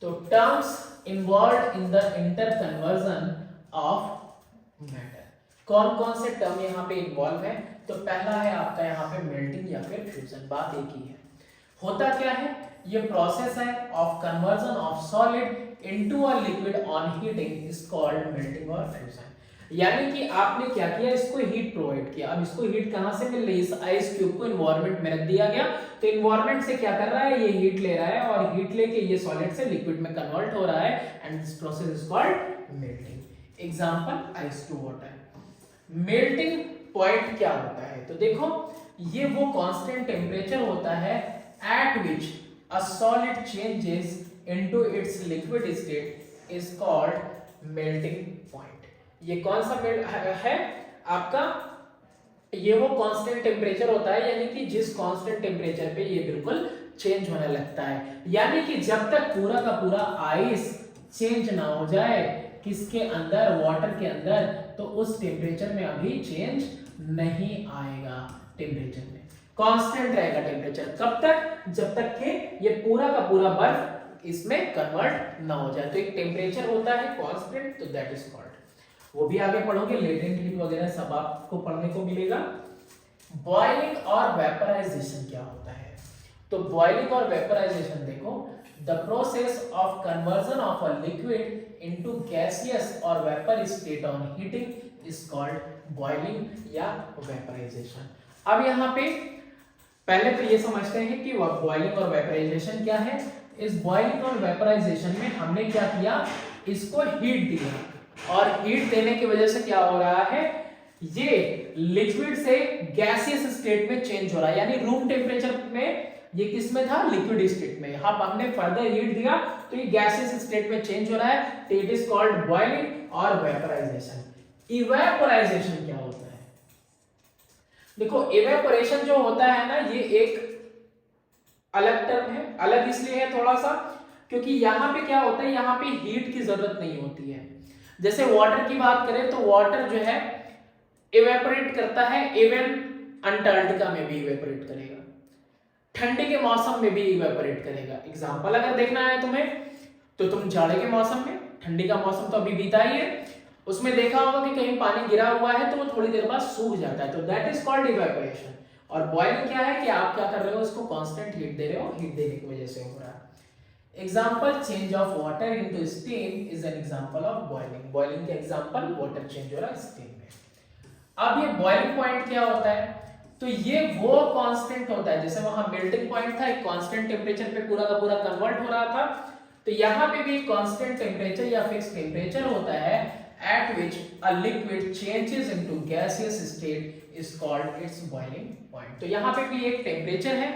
तो terms involve in the interconversion of matter, कौन कौन से टर्म यहाँ पे इन्वॉल्व है, तो पहला है आपका यहाँ पे मेल्टिंग या फिर फ्यूजन। बात एक ही है, होता क्या है, ये प्रोसेस है of conversion of solid into a liquid on heating is called melting और फ्यूजन। यानी कि आपने क्या किया, इसको हीट प्रोवाइड किया। अब इसको हीट कहां से मिल रही है, इस आइस क्यूब को एनवायरनमेंट में रख दिया गया, तो एनवायरनमेंट से क्या कर रहा है, ये हीट ले रहा है और हीट लेके ये सॉलिड से लिक्विड में कन्वर्ट हो रहा है and this process is called melting. Example ice to water. Melting point क्या होता है, तो देखो ये वो कांस्टेंट टेम्परेचर होता है at which a solid changes into its liquid state is called melting point। ये कौन सा है आपका, ये वो कांस्टेंट टेम्परेचर होता है यानी कि जिस कांस्टेंट टेम्परेचर पे ये बिल्कुल चेंज होने लगता है, यानी कि जब तक पूरा का पूरा आइस चेंज ना हो जाए किसके अंदर, वाटर के अंदर, तो उस टेम्परेचर में अभी चेंज नहीं आएगा टेम्परेचर में, कांस्टेंट रहेगा टेम्परेचर। कब तक? जब तक कि ये पूरा का पूरा बर्फ इसमें कन्वर्ट ना हो जाए। तो एक टेम्परेचर होता है कांस्टेंट, तो दैट इज कॉल्ड, वो भी आगे पढ़ोगे, लेटेंट हीट वगैरह सब आपको पढ़ने को मिलेगा। बॉइलिंग और वेपराइजेशन क्या होता है? तो बॉइलिंग और वेपराइजेशन देखो, the process of conversion of a liquid into gaseous और vapour state on heating is called boiling या वेपराइजेशन। अब यहाँ पे पहले तो ये समझते हैं कि बॉइलिंग और वेपराइजेशन क्या है। इस बॉइलिंग और वेपराइजेशन में हमने क्या किया, इसको हीट दिया, और हीट देने की वजह से क्या हो रहा है, ये लिक्विड से गैसियस स्टेट में चेंज हो रहा है, यानी रूम टेम्परेचर में ये किस में था, लिक्विड स्टेट में। अब हमने फर्दर हीट दिया तो ये गैसियस स्टेट में चेंज हो रहा है, तो इट इज कॉल्ड बॉइलिंग और वेपराइजेशन। इवेपोराइजेशन क्या होता है? देखो इवेपोरेशन जो होता है ना, ये एक अलग टर्म है, अलग इसलिए है थोड़ा सा क्योंकि यहाँ पे क्या होता है, यहाँ पे हीट की जरूरत नहीं होती है। जैसे वाटर की बात करें तो वाटर जो है इवेपोरेट करता है, इवन अंटार्कटिका में भी इवेपोरेट करेगा, ठंडी के मौसम में भी इवेपोरेट करेगा। एग्जांपल अगर देखना है तुम्हें तो तुम जाड़े के मौसम में, ठंडी का मौसम तो अभी बीता ही है, उसमें देखा होगा कि कहीं पानी गिरा हुआ है तो वो थोड़ी देर बाद सूख जाता है, तो दैट इज कॉल्ड इवेपोरेशन। और बॉइलिंग क्या है कि आप क्या कर रहे हो, इसको कांस्टेंट हीट दे रहे हो, हीट देने की वजह से हो रहा है। Example change of water into steam is an example of boiling. Boiling का एग्जांपल वाटर चेंज हो रहा है स्टीम में। अब ये बॉइलिंग पॉइंट क्या होता है, तो ये वो कांस्टेंट होता है, जैसे वहां मेल्टिंग पॉइंट था, एक कांस्टेंट टेम्परेचर पे पूरा का पूरा कन्वर्ट हो रहा था, तो यहाँ पे भी कांस्टेंट टेम्परेचर या फिक्स टेम्परेचर होता है at which a liquid changes into gaseous state is called its boiling point। तो यहाँ पे भी एक टेम्परेचर है,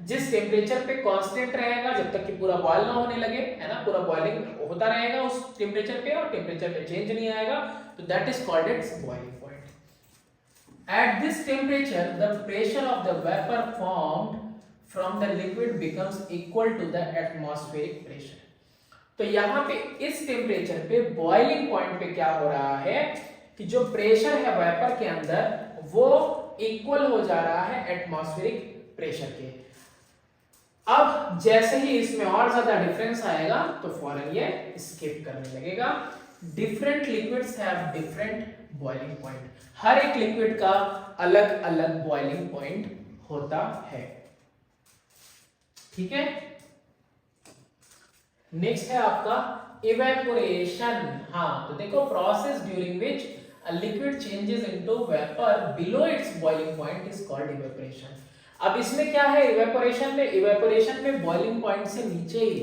जिस टेम्परेचर पे कांस्टेंट रहेगा जब तक कि पूरा बॉयल ना होने लगे, है ना, पूरा बॉइलिंग होता रहेगा उस टेम्परेचर पे और टेम्परेचर पे चेंज नहीं आएगा, तो that is called its boiling point. At this temperature the pressure of the vapor formed from the liquid becomes equal to the atmospheric pressure। तो यहाँ पे इस टेम्परेचर पे बॉइलिंग पॉइंट पे क्या हो रहा है कि जो प्रेशर है वेपर के अंदर वो इक्वल हो जा रहा है एटमॉस्फेरिक प्रेशर के। अब जैसे ही इसमें और ज्यादा डिफरेंस आएगा तो फौरन ये स्किप करने लगेगा। Different liquids have different boiling point, हर एक लिक्विड का अलग अलग बॉइलिंग पॉइंट होता है, ठीक है। नेक्स्ट है आपका इवेपोरेशन। हाँ, तो देखो process during which a liquid changes into vapour below it's boiling point is called evaporation. अब इसमें क्या है, इवेपोरेशन में बॉइलिंग पॉइंट से नीचे ही,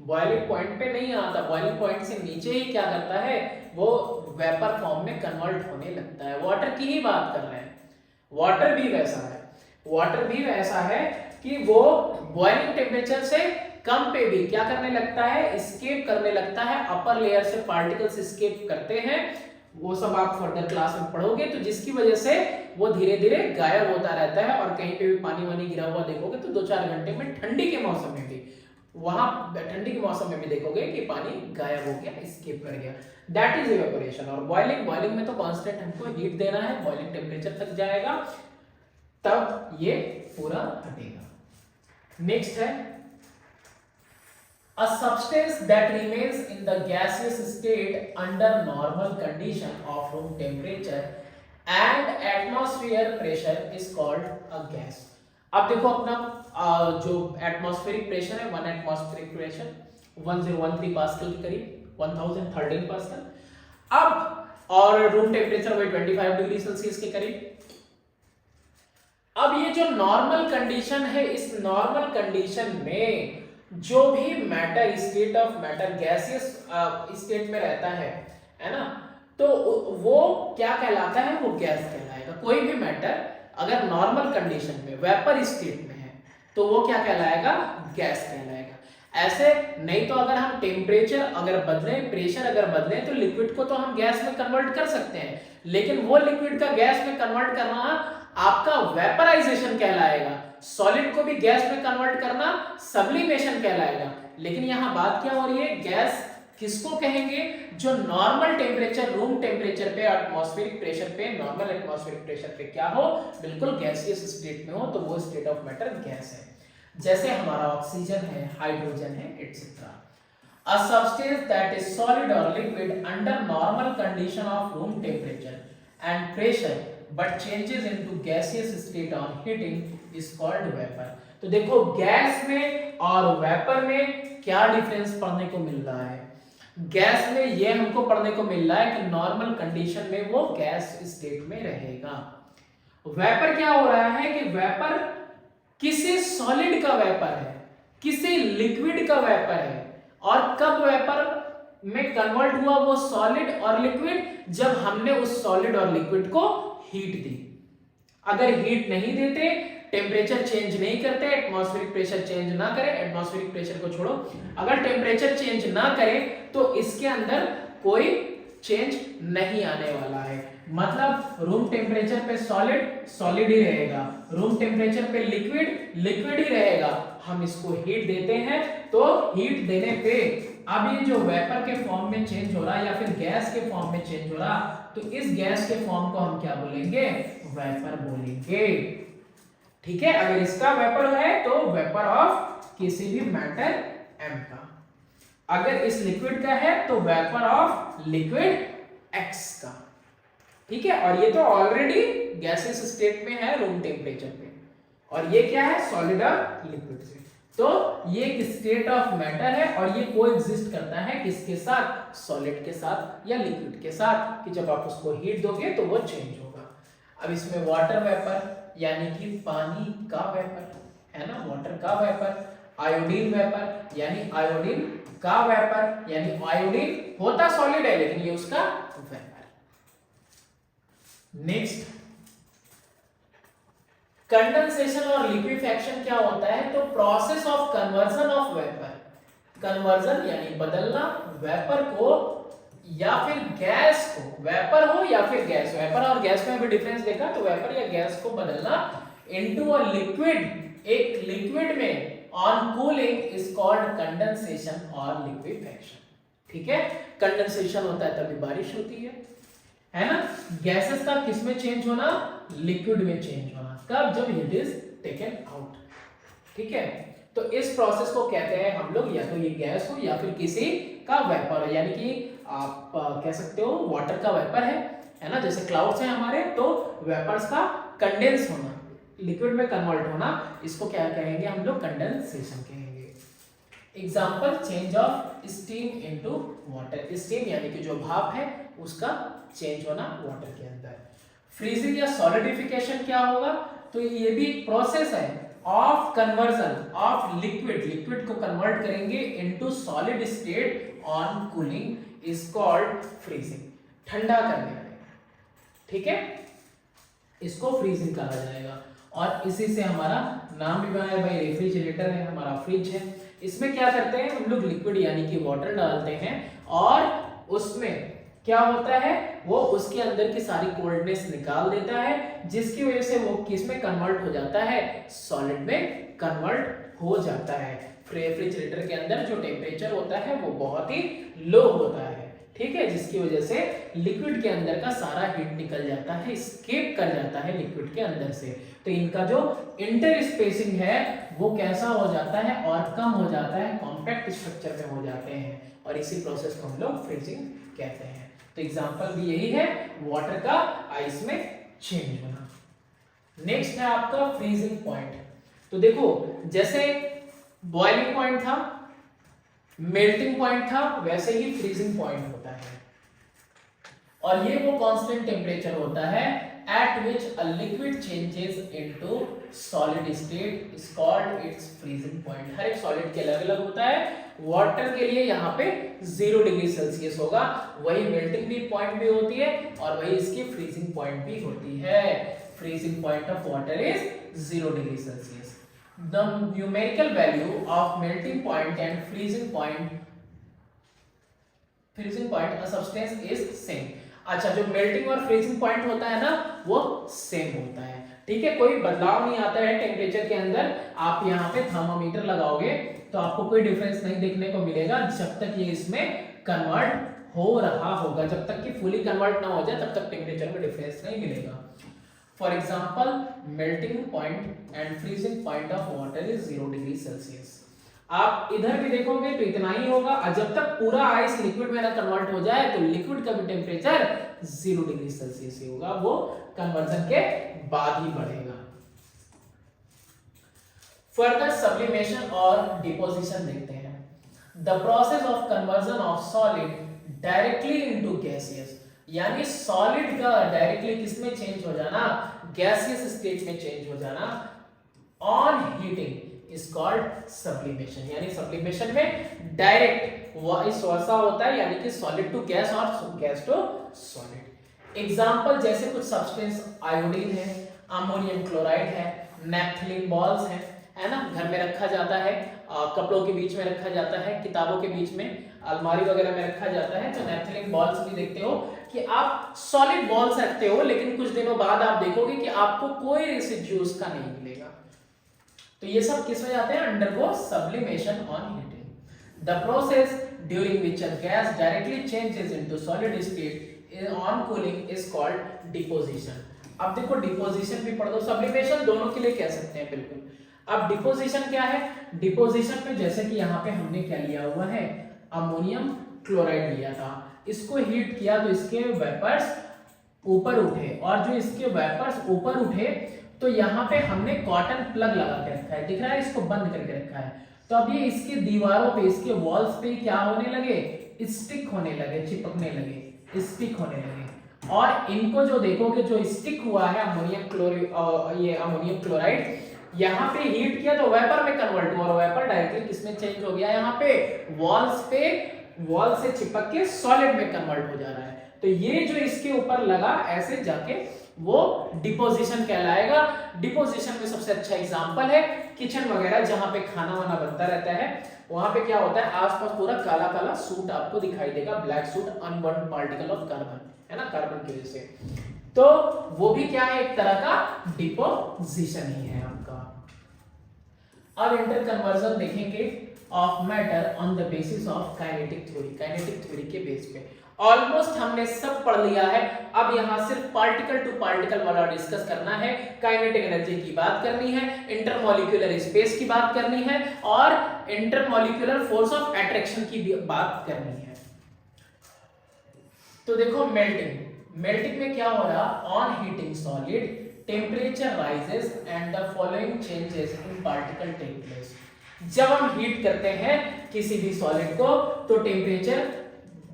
बॉइलिंग पॉइंट पे नहीं आता, बॉइलिंग पॉइंट से नीचे ही क्या करता है, वो वेपर फॉर्म में कन्वर्ट होने लगता है। वाटर की ही बात कर रहे हैं, वाटर भी वैसा है कि वो बॉइलिंग टेम्परेचर से कम पे भी क्या करने लगता है, स्केप करने लगता है, अपर लेयर से पार्टिकल्स स्केप करते हैं, वो सब आप फर्दर क्लास में पढ़ोगे, तो जिसकी वजह से वो धीरे धीरे गायब होता रहता है। और कहीं पे भी पानी वानी गिरा हुआ देखोगे तो 2-4 घंटे में ठंडी के मौसम में भी, वहां ठंडी के मौसम में भी देखोगे कि पानी गायब हो गया, स्केप कर गया, दैट इज इवेपोरेशन। और बॉइलिंग में तो कांस्टेंट हमको हीट देना है, बॉइलिंग टेम्परेचर तक जाएगा तब ये पूरा हटेगा। नेक्स्ट है a substance that remains in the gaseous state under normal condition of room temperature and atmosphere pressure is called a gas। अब देखो अपना जो एटमॉस्फेरिक प्रेशर है, 1 एटमॉस्फेरिक प्रेशर 1013 पास्कल के करीब, 1013 पास्कल। अब और रूम टेम्परेचर वही 25 डिग्री सेल्सियस के करीब। अब ये जो नॉर्मल कंडीशन है, इस नॉर्मल कंडीशन में जो भी matter, state of matter gaseous state में रहता है ना, तो वो क्या कहलाता है, वो गैस कहलाएगा। कोई भी मैटर अगर नॉर्मल कंडीशन में वेपर स्टेट में है तो वो क्या कहलाएगा, गैस कहलाएगा। ऐसे नहीं तो अगर हम टेम्परेचर अगर बदले, प्रेशर अगर बदले तो लिक्विड को तो हम गैस में कन्वर्ट कर सकते हैं, लेकिन वो लिक्विड का गैस में कन्वर्ट करना आपका वेपराइजेशन कहलाएगा। सॉलिड को भी गैस में कन्वर्ट करना सब्लिमेशन कहलाएगा। लेकिन यहां बात क्या हो रही है, गैस किसको कहेंगे? जो नॉर्मल टेम्परेचर, रूम टेम्परेचर पे, एटमॉस्फेरिक प्रेशर पे, नॉर्मल एटमॉस्फेरिक प्रेशर पे क्या हो, बिल्कुल गैसियस स्टेट में हो, तो वो स्टेट ऑफ मैटर गैस है। जैसे हमारा ऑक्सीजन है, हाइड्रोजन है, etcetera. A substance that is solid or liquid under normal condition of room temperature and pressure but changes into gaseous state on heating is called vapor। तो देखो गैस में और वेपर में क्या डिफरेंस पढ़ने को मिल रहा है? गैस में ये हमको पढ़ने को मिल रहा है कि नॉर्मल कंडीशन में वो गैस स्टेट में रहेगा। वेपर क्या हो रहा है कि वेपर किसी सॉलिड का वेपर है, किसी लिक्विड का वेपर है। और कब वेपर में कन्वर्ट हुआ वो सॉलिड और लिक्विड? जब हमने उस सॉलिड और लिक्विड को हीट दी। अगर हीट नहीं देते, टेम्परेचर चेंज नहीं करते, एटमॉस्फेरिक प्रेशर चेंज ना करे, एटमॉस्फेरिक प्रेशर को छोड़ो, अगर टेम्परेचर चेंज ना करे तो इसके अंदर कोई चेंज नहीं आने वाला है। मतलब रूम टेम्परेचर पे सॉलिड सॉलिड ही रहेगा, रूम टेम्परेचर पे लिक्विड लिक्विड ही रहेगा। हम इसको हीट देते हैं तो हीट देने पे अब ये जो वेपर के फॉर्म में चेंज हो रहा है या फिर गैस के फॉर्म में चेंज हो रहा, तो इस गैस के फॉर्म को हम क्या बोलेंगे? वेपर बोलेंगे। ठीक है, अगर इसका वेपर है तो वेपर ऑफ किसी भी मैटर एम का, अगर इस लिक्विड का है तो वेपर ऑफ लिक्विड एक्स का। ठीक है, और ये तो ऑलरेडी गैसेस स्टेट में है रूम टेम्परेचर पे, और ये क्या है? सॉलिड और लिक्विड से। तो ये एक स्टेट ऑफ मैटर है और ये कोएग्जिस्ट करता है किसके साथ? सॉलिड के साथ या लिक्विड के साथ, कि जब आप उसको हीट दोगे तो वो चेंज होगा। अब इसमें वाटर वेपर यानी कि पानी का वेपर है ना, वाटर का वेपर, आयोडीन वेपर यानी आयोडीन का वेपर, यानी आयोडीन होता सॉलिड है लेकिन ये उसका वेपर। नेक्स्ट, कंडेंसेशन और लिक्विफैक्शन क्या होता है? तो process of conversion of vapour, conversion यानी बदलना वेपर को या फिर गैस को, वेपर हो या फिर गैस, वेपर और गैस में अभी डिफरेंस देखा, तो वेपर या गैस को बदलना इनटू अ लिक्विड, एक लिक्विड में on cooling is called condensation और लिक्विफैक्शन। ठीक है, कंडेंसेशन होता है तभी बारिश होती है ना। गैसेस का किस में चेंज होना? लिक्विड में चेंज होना। कब? जब हीट इज टेकन आउट। ठीक है, तो इस प्रोसेस को कहते हैं हम लोग, या तो ये गैस हो या फिर किसी का वेपर हो, यानी कि आप कह सकते हो वाटर का वेपर है ना, जैसे क्लाउड्स हैं हमारे, तो वेपर्स का कंडेंस होना, लिक्विड में कन्वर्ट होना, इसको क्या कहेंगे हम लोग? कंडेंसेशन कहेंगे। Example, change of steam into water, steam यानी कि जो भाप है उसका चेंज होना वाटर के अंदर। फ्रीजिंग या सॉलिडिफिकेशन क्या होगा? तो ये भी एक प्रोसेस है of conversion of liquid, liquid को कन्वर्ट करेंगे into solid state on cooling is called freezing, ठंडा करने में। ठीक है, इसको फ्रीजिंग कहा जाएगा। और इसी से हमारा नाम भी बना है भाई, रेफ्रिजरेटर है हमारा, फ्रिज है। इसमें क्या करते हैं हम लोग? लिक्विड यानी कि वाटर डालते हैं और उसमें क्या होता है? वो उसके अंदर की सारी कोल्डनेस निकाल देता है, जिसकी वजह से वो किस में कन्वर्ट हो जाता है? सॉलिड में कन्वर्ट हो जाता है। रेफ्रिजरेटर के अंदर जो टेम्परेचर होता है वो बहुत ही लो होता है। ठीक है, जिसकी वजह से लिक्विड के अंदर का सारा हीट निकल जाता है, एस्केप कर जाता है लिक्विड के अंदर से। तो इनका जो इंटर स्पेसिंग है वो कैसा हो जाता है? और कम हो जाता है, कॉम्पैक्ट स्ट्रक्चर में हो जाते हैं, और इसी प्रोसेस को हम लोग फ्रीजिंग कहते हैं। तो एग्जांपल भी यही है, वाटर का आइस में चेंज होना। नेक्स्ट है आपका फ्रीजिंग पॉइंट। तो देखो, जैसे बॉइलिंग पॉइंट था, मेल्टिंग पॉइंट था, वैसे ही फ्रीजिंग पॉइंट होता है। और ये वो कांस्टेंट टेम्परेचर होता है at which a liquid changes into solid state is called its freezing point। हर एक सॉलिड के अलग अलग होता है। वाटर के लिए यहाँ पे 0 डिग्री सेल्सियस होगा, वही मेल्टिंग भी पॉइंट भी होती है और वही इसकी फ्रीजिंग पॉइंट भी होती है। Freezing point of water is 0 degree Celsius. The numerical value of melting point and freezing point a substance is same। अच्छा, जो मेल्टिंग और फ्रीजिंग पॉइंट होता है ना वो सेम होता है। ठीक है, कोई बदलाव नहीं आता है टेम्परेचर के अंदर। आप यहाँ पे थर्मामीटर लगाओगे तो आपको कोई डिफरेंस नहीं देखने को मिलेगा जब तक ये इसमें कन्वर्ट हो रहा होगा। जब तक कि फुली कन्वर्ट ना हो जाए तब तक टेम्परेचर में डिफरेंस नहीं मिलेगा। For example melting point and freezing point of water is 0 degree Celsius. आप इधर भी देखोगे तो इतना ही होगा, और जब तक पूरा आइस लिक्विड में ना कन्वर्ट हो जाए तो लिक्विड का भी टेम्परेचर 0 डिग्री सेल्सियस ही होगा, वो कन्वर्जन के बाद ही बढ़ेगा। फर्दर सब्लिमेशन और डिपोजिशन देखते हैं। The process of conversion of solid directly into gaseous, यानी सॉलिड का डायरेक्टली किसमें चेंज हो जाना, गैसियस स्टेट में चेंज हो जाना, on heating is called sublimation. यानी सब्लिमेशन में डायरेक्ट वाइस वर्सा होता है, यानी कि सॉलिड टू गैस और गैस टू सॉलिड। एग्जांपल जैसे कुछ सब्सटेंस आयोडीन है, अमोनियम क्लोराइड है, नैप्थलीन बॉल्स है ना, घर में रखा जाता है, कपड़ों के बीच में रखा जाता है, किताबों के बीच में, अलमारी वगैरह में रखा जाता है। तो नैप्थलीन बॉल्स भी देखते हो कि आप सॉलिड बॉल्स रखते हो, लेकिन कुछ दिनों बाद आप देखोगे कि आपको कोई रेसिड्यू उसका नहीं मिलेगा। तो ये सब किस में जाते हैं, undergo sublimation on heating. The process during which a gas directly changes into solid state on cooling is called deposition. अब देखो डिपोजिशन भी पढ़ दो, सब्लिमेशन दोनों के लिए कह सकते हैं बिल्कुल। अब डिपोजिशन क्या है, डिपोजिशन में जैसे कि यहाँ पे हमने क्या लिया हुआ है, अमोनियम क्लोराइड लिया था, इसको हीट किया तो इसके वेपर्स ऊपर उठे, और जो इसके वेपर्स ऊपर उठे तो यहाँ पे हमने कॉटन प्लग लगा के रखा है, दिख रहा है, इसको बंद करके रखा है। तो अब ये इसके दीवारों पे, इसके वॉल्स पे क्या होने लगे, स्टिक होने लगे, चिपकने लगे, स्टिक होने लगे। और इनको जो देखोगे, जो स्टिक हुआ है अमोनियम क्लोराइड, यहाँ पे हीट किया तो वेपर में कन्वर्ट हुआ, और वेपर डायरेक्टली किसमें चेंज हो गया, यहाँ पे वॉल्स पे, वॉल से चिपक के सॉलिड में कन्वर्ट हो जा रहा है। तो ये जो इसके ऊपर लगा ऐसे जाके वो डिपोजिशन कहलाएगा। डिपोजिशन में सबसे अच्छा एग्जांपल है किचन वगैरह, जहां पे खाना वाना बनता रहता है, वहां पे क्या होता है, आसपास पूरा काला काला सूट आपको दिखाई देगा, black suit, unburned particle of carbon, है ना, कार्बन की वजह से। तो वो भी क्या है, एक तरह का डिपोजिशन ही है आपका। अब इंटर कन्वर्जन देखेंगे of matter on the basis of kinetic theory, kinetic theory के बेस पे। ऑलमोस्ट हमने सब पढ़ लिया है, अब यहां सिर्फ पार्टिकल टू पार्टिकल वाला डिस्कस करना है, काइनेटिक एनर्जी की बात करनी है, इंटरमॉलिक्यूलर स्पेस की बात करनी है, और इंटरमॉलिक्यूलर फोर्स ऑफ अट्रैक्शन की भी बात करनी है। तो देखो मेल्टिंग, मेल्टिंग में क्या हो रहा, on heating solid temperature rises and the following changes in particle take place. जब हम हीट करते हैं किसी भी सॉलिड को तो टेम्परेचर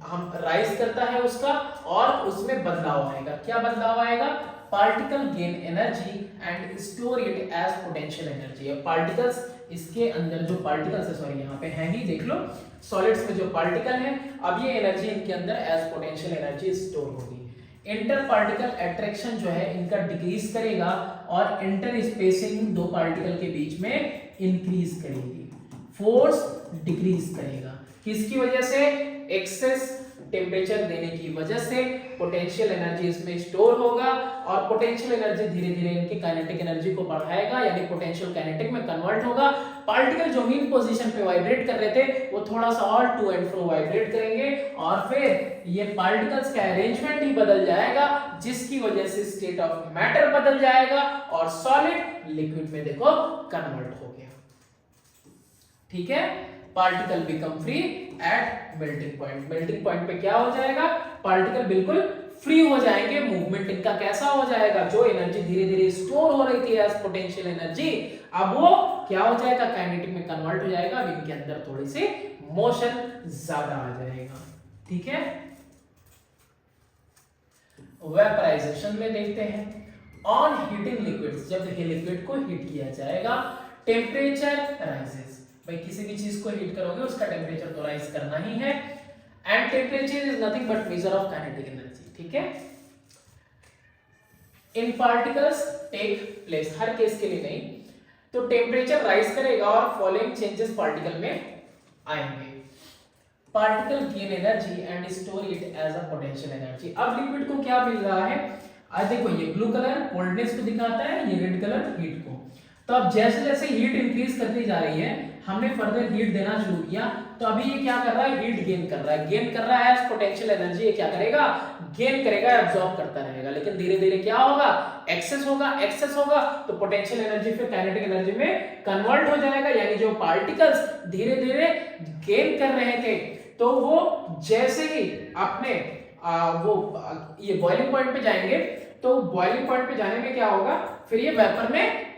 हम राइज करता है उसका, और उसमें बदलाव आएगा। क्या बदलाव आएगा, particle gain energy and store it as potential energy. अब पार्टिकल्स, इसके अंदर जो पार्टिकल्स है, सॉरी यहाँ पे है ही, देख लो सॉलिड्स में जो पार्टिकल है, अब ये एनर्जी इनके अंदर एज पोटेंशियल एनर्जी स्टोर होगी। इंटर पार्टिकल अट्रैक्शन जो है इनका डिक्रीज करेगा, और इंटर स्पेसिंग दो पार्टिकल के बीच में इंक्रीज करेगी, फोर्स डिक्रीज करेगा। किसकी वजह से, एक्सेस टेम्परेचर देने की वजह से पोटेंशियल एनर्जी इसमें स्टोर होगा, और पोटेंशियल एनर्जी धीरे धीरे इनकी काइनेटिक एनर्जी को बढ़ाएगा, यानी पोटेंशियल काइनेटिक में कन्वर्ट होगा। पार्टिकल जो मीन पोजीशन पे वाइब्रेट कर रहे थे वो थोड़ा सा और टू एंड फ्रो वाइब्रेट करेंगे, और फिर ये पार्टिकल्स का अरेंजमेंट ही बदल जाएगा, जिसकी वजह से स्टेट ऑफ मैटर बदल जाएगा, और सॉलिड लिक्विड में देखो कन्वर्ट हो गया। ठीक है, particle become free at melting point. Melting point पे क्या हो जाएगा, पार्टिकल बिल्कुल फ्री हो जाएंगे, मूवमेंट इनका कैसा हो जाएगा, जो एनर्जी धीरे धीरे स्टोर हो रही थी एज पोटेंशियल एनर्जी, अब वो क्या हो जाएगा, काइनेटिक में कन्वर्ट हो जाएगा। अब इनके अंदर थोड़ी सी मोशन ज्यादा आ जाएगा। ठीक है, वेपराइजेशन में देखते हैं, ऑन हीटिंग लिक्विड्स, जब लिक्विड को हीट किया जाएगा, टेम्परेचर राइजेस। भाई किसी भी चीज को हीट करोगे उसका टेम्परेचर तो राइज करना ही है, and temperature is nothing but measure of kinetic energy. ठीक है, इन पार्टिकल्स टेक प्लेस, हर केस के लिए नहीं, तो टेम्परेचर राइज करेगा और फॉलोइंग चेंजेस पार्टिकल में आएंगे। Particle gain energy and store it as a potential energy. अब लिक्विड को क्या मिल रहा है, आज देखो ये ब्लू कलर कोल्डनेस को दिखाता है, ये रेड कलर हीट को। तो अब जैसे जैसे हीट इंक्रीज करती जा रही है, हमने फर्दर हीट देना शुरू किया, तो अभी ये क्या कर रहा है, हीट गेन कर रहा है, गेन कर रहा है एज पोटेंशियल एनर्जी। ये क्या करेगा, गेन करेगा, एब्जॉर्ब करता रहेगा, लेकिन धीरे धीरे क्या होगा, एक्सेस होगा, एक्सेस होगा तो पोटेंशियल एनर्जी फिर काइनेटिक एनर्जी में कन्वर्ट हो जाएगा। यानी जो पार्टिकल्स धीरे धीरे गेन कर रहे थे, तो वो जैसे ही अपने ये बॉइलिंग पॉइंट पे जाएंगे, तो बॉइलिंग पॉइंट पे जाने में क्या होगा, फिर ये वेपर में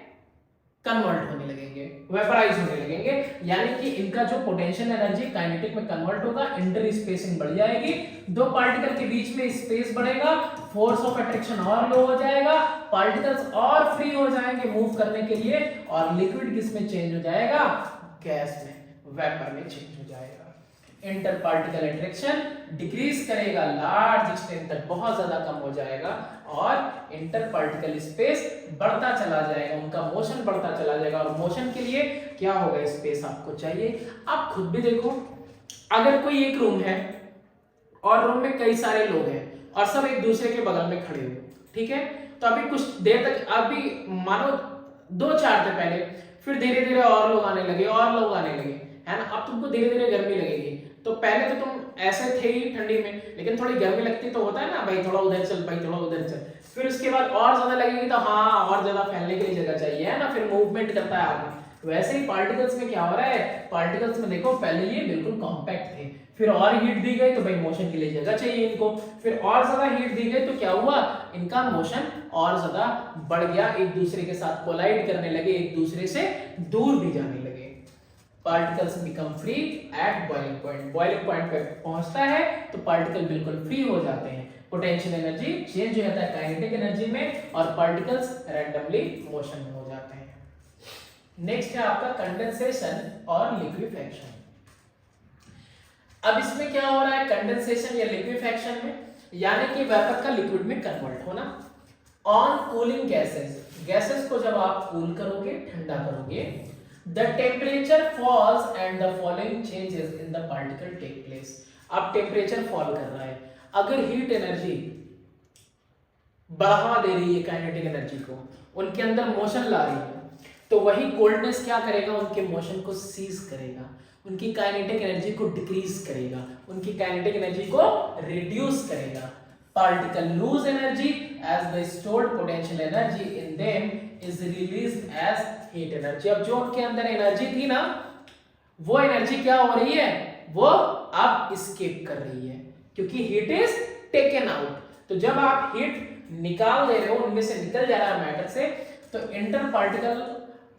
कन्वर्ट होने लगेंगे, वेपराइज होने लगेंगे। यानी कि इनका जो पोटेंशियल एनर्जी काइनेटिक में कन्वर्ट होगा, इंटर स्पेसिंग बढ़ जाएगी, दो पार्टिकल के बीच में स्पेस बढ़ेगा, फोर्स ऑफ अट्रैक्शन और लो हो जाएगा, पार्टिकल्स और फ्री हो जाएंगे मूव करने के लिए, और लिक्विड किस में चेंज हो जाएगा, गैस में, वेपर में चेंज हो जाएगा। इंटर पार्टिकल अट्रैक्शन डिक्रीज करेगा, लार्ज एक्सटेंट तक बहुत ज्यादा कम हो जाएगा, और इंटर पार्टिकल स्पेस बढ़ता चला जाएगा, उनका मोशन बढ़ता चला जाएगा। और मोशन के लिए क्या होगा, स्पेस आपको चाहिए। आप खुद भी देखो, अगर कोई एक रूम है और रूम में कई सारे लोग हैं और सब एक दूसरे के बगल में खड़े हुए, ठीक है, तो अभी कुछ देर तक, अभी मानो 2-4 दिन पहले, फिर धीरे धीरे और लोग आने लगे, और लोग आने लगे, है ना। अब तुमको धीरे धीरे गर्मी लगेगी, तो पहले तो तुम ऐसे थे ही ठंडी में, लेकिन थोड़ी गर्मी लगती तो होता है ना, भाई थोड़ा उधर चल, भाई थोड़ा उधर चल, फिर उसके बाद और ज्यादा लगेगी, तो हाँ और ज्यादा फैलने के लिए जगह चाहिए, है ना, फिर मूवमेंट करता है आदमी। वैसे ही पार्टिकल्स में क्या हो रहा है, पार्टिकल्स में देखो पहले ये बिल्कुल कॉम्पैक्ट थे, फिर और हीट दी गई तो भाई मोशन के लिए जगह चाहिए इनको, फिर और ज्यादा हीट दी गई तो क्या हुआ, इनका मोशन और ज्यादा बढ़ गया, एक दूसरे के साथ कोलाइड करने लगे, एक दूसरे से दूर भी जाने लगे। Particles become free at boiling point, boiling point पे पहुंचता है तो पार्टिकल बिल्कुल फ्री हो जाते हैं, पोटेंशियल एनर्जी चेंज हो जाता है काइनेटिक एनर्जी में, और पार्टिकल्स रैंडमली मोशन में हो जाते हैं। नेक्स्ट है आपका कंडेंसेशन और लिक्विफैक्शन। अब इसमें क्या हो रहा है, कंडेंसेशन या लिक्विफैक्शन में, यानी कि वेपर का लिक्विड में कन्वर्ट होना। ऑन कूलिंग गैसेस, गैसेस को जब आप कूल करोगे, ठंडा करोगे, the temperature falls and the following changes in the particle take place। अब टेम्परेचर फॉल कर रहा है, अगर हीट एनर्जी बढ़ा दे रही है काइनेटिक एनर्जी को, उनके अंदर मोशन ला रही है, तो वही कोल्डनेस क्या करेगा, उनके मोशन को सीज करेगा, उनकी काइनेटिक एनर्जी को डिक्रीज करेगा, उनकी काइनेटिक एनर्जी को रिड्यूस करेगा। Particle lose energy as the stored potential energy in them is released as heat energy। अब जो उनके अंदर एनर्जी थी ना, वो एनर्जी क्या हो रही है, वो अब एस्केप कर रही है, क्योंकि हीट इज टेकन आउट। तो जब आप हीट निकाल दे रहे हो, उनमें से निकल जा रहा है मैटर से, तो इंटर पार्टिकल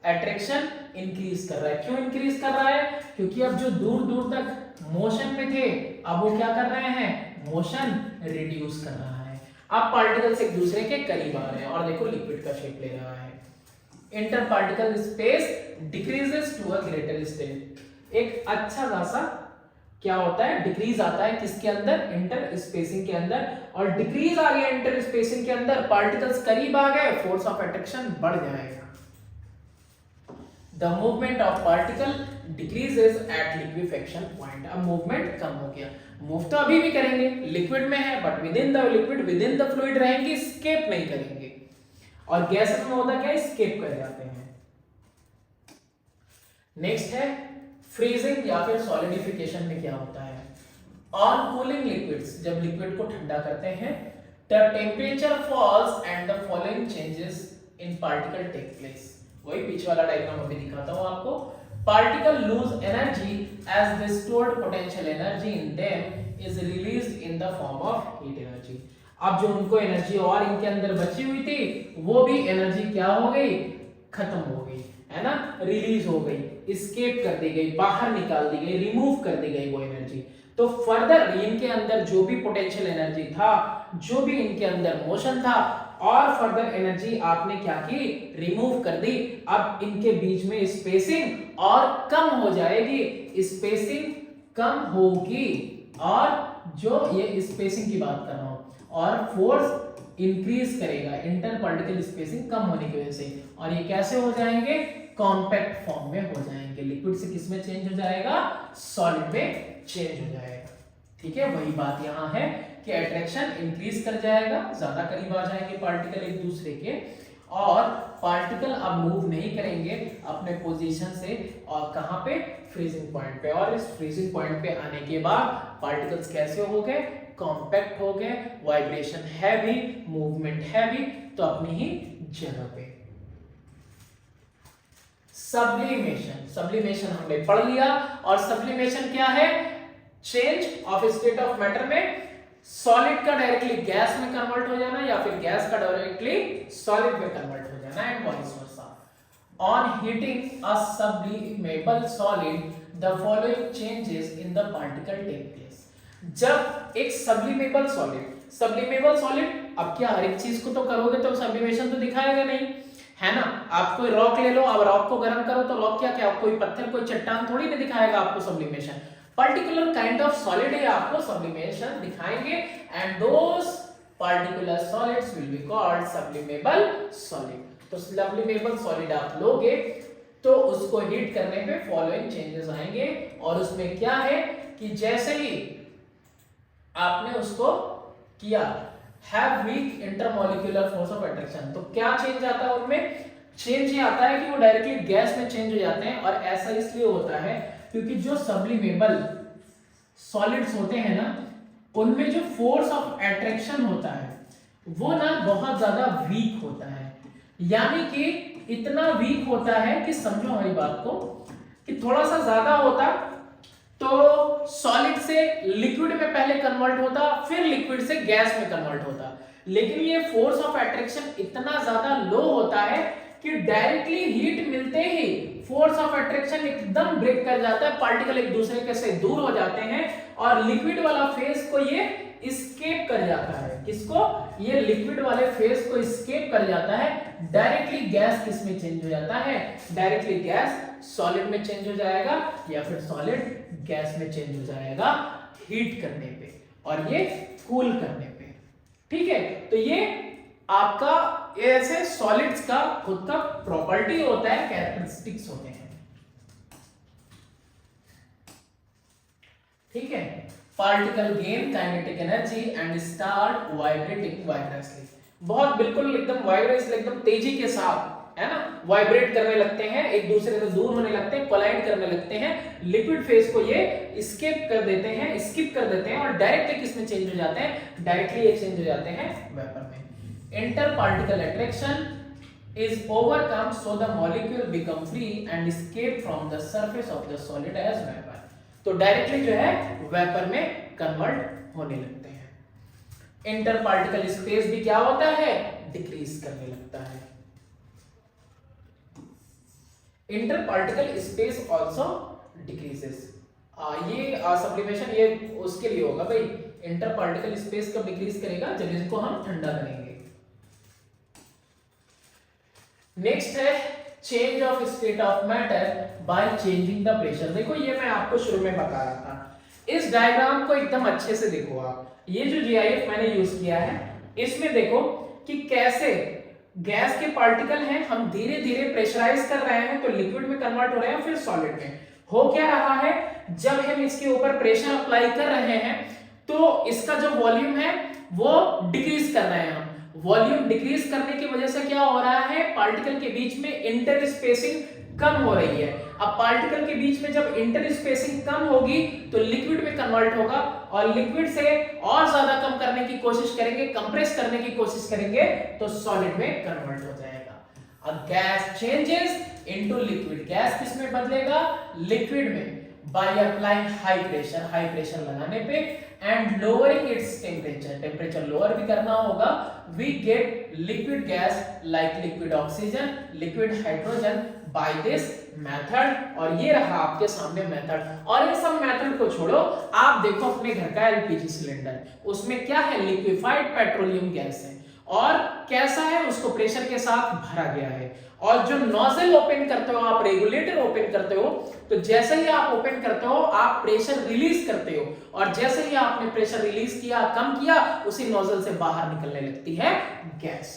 अट्रैक्शन इंक्रीज कर रहा है। क्यों इंक्रीज कर रहा है, क्योंकि अब जो दूर दूर तक मोशन में थे, अब वो क्या कर रहे हैं, मोशन रिड्यूस कर रहा है। अब पार्टिकल्स एक दूसरे के करीब आ रहे हैं, और देखो लिक्विड का शेप ले रहा है। Inter particle space decreases to a greater extent. एक अच्छा खासा क्या होता है, डिक्रीज आता है किसके अंदर, इंटर स्पेसिंग के अंदर, और डिक्रीज आ गया इंटर स्पेसिंग के अंदर, पार्टिकल्स करीब आ गए, फोर्स ऑफ अट्रैक्शन बढ़ जाएगा। The movement of particle decreases at liquefaction point। अब मूवमेंट कम हो गया, मूव तो अभी भी करेंगे, लिक्विड में है, but with in the liquid, within the fluid रहेंगे, स्केप नहीं करेंगे, और गैसेस में होता क्या, स्केप कर जाते हैं। नेक्स्ट है फ्रीजिंग या फिर सॉलिडिफिकेशन में क्या होता है। ऑन कूलिंग लिक्विड्स, जब लिक्विड को ठंडा करते हैं, the temperature falls and the following changes in particle take place. वही पीछे वाला डायग्राम अभी दिखाता हूं आपको। Particle lose energy as the stored potential energy in them is released in the form of heat energy. अब जो उनको एनर्जी और इनके अंदर बची हुई थी, वो भी एनर्जी क्या हो गई, खत्म हो गई, है ना, रिलीज हो गई, एस्केप कर दी गई, बाहर निकाल दी गई, रिमूव कर दी गई वो एनर्जी। तो फर्दर इनके अंदर जो भी पोटेंशियल एनर्जी था, जो भी इनके अंदर मोशन था, और फर्दर एनर्जी आपने क्या की, रिमूव कर दी। अब इनके बीच में स्पेसिंग और कम हो जाएगी, स्पेसिंग कम होगी, और जो ये स्पेसिंग की बात कर रहा हूं, और फोर्स इंक्रीज करेगा, इंटर पार्टिकल स्पेसिंग कम होने की वजह से, और ये कैसे हो जाएंगे, कॉम्पैक्ट फॉर्म में हो जाएंगे। लिक्विड से किस में चेंज हो जाएगा, सॉलिड में चेंज हो जाएगा। ठीक है, वही बात यहाँ है कि अट्रैक्शन इंक्रीज कर जाएगा, ज्यादा करीब आ जाएंगे पार्टिकल एक दूसरे के, और पार्टिकल अब मूव नहीं करेंगे अपने पोजीशन से, और कहां पे, फ्रीजिंग पॉइंट पे। और इस फ्रीजिंग पॉइंट पे आने के बाद पार्टिकल्स कैसे हो गए, कॉम्पैक्ट हो गए, वाइब्रेशन है भी, मूवमेंट है भी, तो अपनी ही जगह पे। सब्लिमेशन, सब्लिमेशन हमने पढ़ लिया। और सब्लिमेशन क्या है, change of state of matter में सॉलिड का डायरेक्टली गैस में कन्वर्ट हो जाना, या फिर गैस का डायरेक्टली सॉलिड में कन्वर्ट हो जाना, and vice versa. On heating a sublimable solid the following changes in the particle take place. जब एक सब्लिमेबल सॉलिड, अब क्या हर एक चीज को तो करोगे तो सब्लिमेशन तो दिखाएगा नहीं, है ना। आप कोई रॉक ले लो, अब रॉक को गर्म करो तो रॉक क्या कोई पत्थर, कोई चट्टान थोड़ी ना दिखाएगा आपको sublimation. Particular kind of solid ही आपको सब्लिमेशन दिखाएंगे, and those particular solids will be called sublimable solid. तो सब्लिमेबल सॉलिड आप लोगे तो उसको हीट करने पे फॉलोइंग चेंजेस आएंगे, और उसमें क्या है कि जैसे ही आपने उसको किया, have week intermolecular force of attraction, तो क्या चेंज आता है उनमें, चेंज ये आता है कि वो डायरेक्टली गैस में चेंज हो जाते हैं। और ऐसा इसलिए होता है क्योंकि जो सब्लिमेबल सॉलिड्स होते हैं ना, उनमें जो फोर्स ऑफ अट्रैक्शन होता है वो ना बहुत ज्यादा वीक होता है, यानी कि इतना वीक होता है कि समझो हमारी बात को, कि थोड़ा सा ज्यादा होता तो सॉलिड से लिक्विड में पहले कन्वर्ट होता, फिर लिक्विड से गैस में कन्वर्ट होता। लेकिन ये फोर्स ऑफ अट्रैक्शन इतना ज्यादा लो होता है कि डायरेक्टली हीट मिलते ही फोर्स ऑफ अट्रैक्शन एकदम ब्रेक कर जाता है, पार्टिकल एक दूसरे के से दूर हो जाते हैं, और लिक्विड वाला फेज को ये एस्केप कर जाता है। किसको, ये लिक्विड वाले फेज को एस्केप कर जाता है। डायरेक्टली गैस किस में चेंज हो जाता है, डायरेक्टली गैस सॉलिड में चेंज हो जाएगा, या फिर सॉलिड गैस में चेंज हो जाएगा हीट करने पे, और ये कूल करने पे। ठीक है, तो ये आपका ऐसे सॉलिड्स का खुद का प्रॉपर्टी होता है, कैरेक्टरिस्टिक्स होते हैं। ठीक है, particle gain kinetic energy and start vibrating वाइब्रेसली, बहुत बिल्कुल एकदम वाइब्रेस, एकदम तेजी के साथ, है ना, वाइब्रेट करने लगते हैं, एक दूसरे से दूर होने लगते हैं, कोलाइड करने लगते हैं। लिक्विड फेज को ये स्किप कर देते हैं, और डायरेक्टली किस में चेंज हो जाते हैं, डायरेक्टली ये चेंज हो जाते हैं वेपर में। Interparticle attraction is overcome, so the molecule become free and escape from the surface of the solid as vapor. तो डायरेक्टली जो है वेपर में कन्वर्ट होने लगते हैं। इंटरपार्टिकल स्पेस भी क्या होता है, डिक्रीज करने लगता है। इंटरपार्टिकल स्पेस आल्सो डिक्रीजेस। ये सब्लिमेशन ये उसके लिए होगा भाई, इंटरपार्टिकल स्पेस कब डिक्रीज करेगा, जब इसको हम ठंडा करेंगे। नेक्स्ट है change of state of matter by changing the pressure. देखो ये मैं आपको शुरू में बता रहा था, इस डायग्राम को एकदम अच्छे से देखो आप। ये जो जीआईएफ मैंने यूज किया है, इसमें देखो कि कैसे गैस के पार्टिकल हैं, हम धीरे धीरे प्रेशराइज कर रहे हैं तो लिक्विड में कन्वर्ट हो रहे हैं, फिर सॉलिड में। हो क्या रहा है, जब हम इसके ऊपर प्रेशर अप्लाई कर रहे हैं तो इसका जो वॉल्यूम है वो डिक्रीज कर रहे हैं हम। वॉल्यूम डिक्रीज करने की वजह से क्या हो रहा है, पार्टिकल के बीच में इंटर स्पेसिंग कम हो रही है। अब पार्टिकल के बीच में जब इंटर स्पेसिंग कम होगी तो लिक्विड में कन्वर्ट होगा, और लिक्विड से और ज्यादा कम करने की कोशिश करेंगे, कंप्रेस करने की कोशिश करेंगे तो सॉलिड में कन्वर्ट हो जाएगा। अब gas changes into liquid, gas किस में बदलेगा, लिक्विड में, बाय अप्लाइंग हाई प्रेशर लगाने पे and lowering its temperature lower भी करना होगा, we get liquid gas like liquid oxygen, liquid hydrogen by this method. और ये रहा आपके सामने मेथड। और ये सब मेथड को छोड़ो, आप देखो अपने घर का एलपीजी सिलेंडर, उसमें क्या है, लिक्विफाइड पेट्रोलियम गैस है, और कैसा है, उसको प्रेशर के साथ भरा गया है। और जो नोजल ओपन करते हो आप, रेगुलेटर ओपन करते हो, तो जैसे ही आप ओपन करते हो आप प्रेशर रिलीज करते हो, और जैसे ही आपने प्रेशर रिलीज किया, कम किया, उसी नोजल से बाहर निकलने लगती है गैस।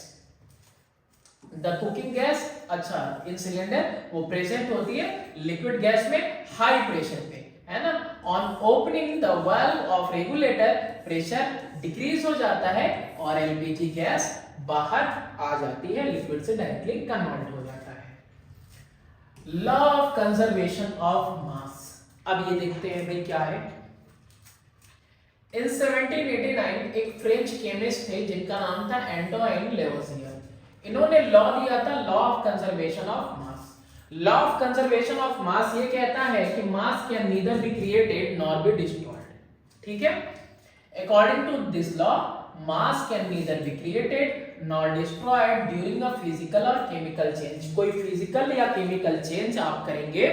द कुकिंग गैस, अच्छा इन सिलेंडर वो प्रेजेंट होती है लिक्विड गैस में हाई प्रेशर पे, है ना। On opening the valve of regulator pressure decrease हो जाता है और एलपीजी गैस बाहर आ जाती है, लिक्विड से डायरेक्टली कन्वर्ट हो जाता है। लॉ ऑफ कंजर्वेशन ऑफ मास, अब ये देखते हैं भाई क्या है। इन 1789 एक फ्रेंच केमिस्ट थे जिनका नाम था एंटोइन लेवोसियर। इन्होंने लॉ दिया था, law of conservation of mass. Law of conservation of mass ये कहता है कि mass can neither be created nor be destroyed. ठीक है, according to this law mass can neither be created nor destroyed during a physical और केमिकल चेंज। कोई फिजिकल या केमिकल चेंज आप करेंगे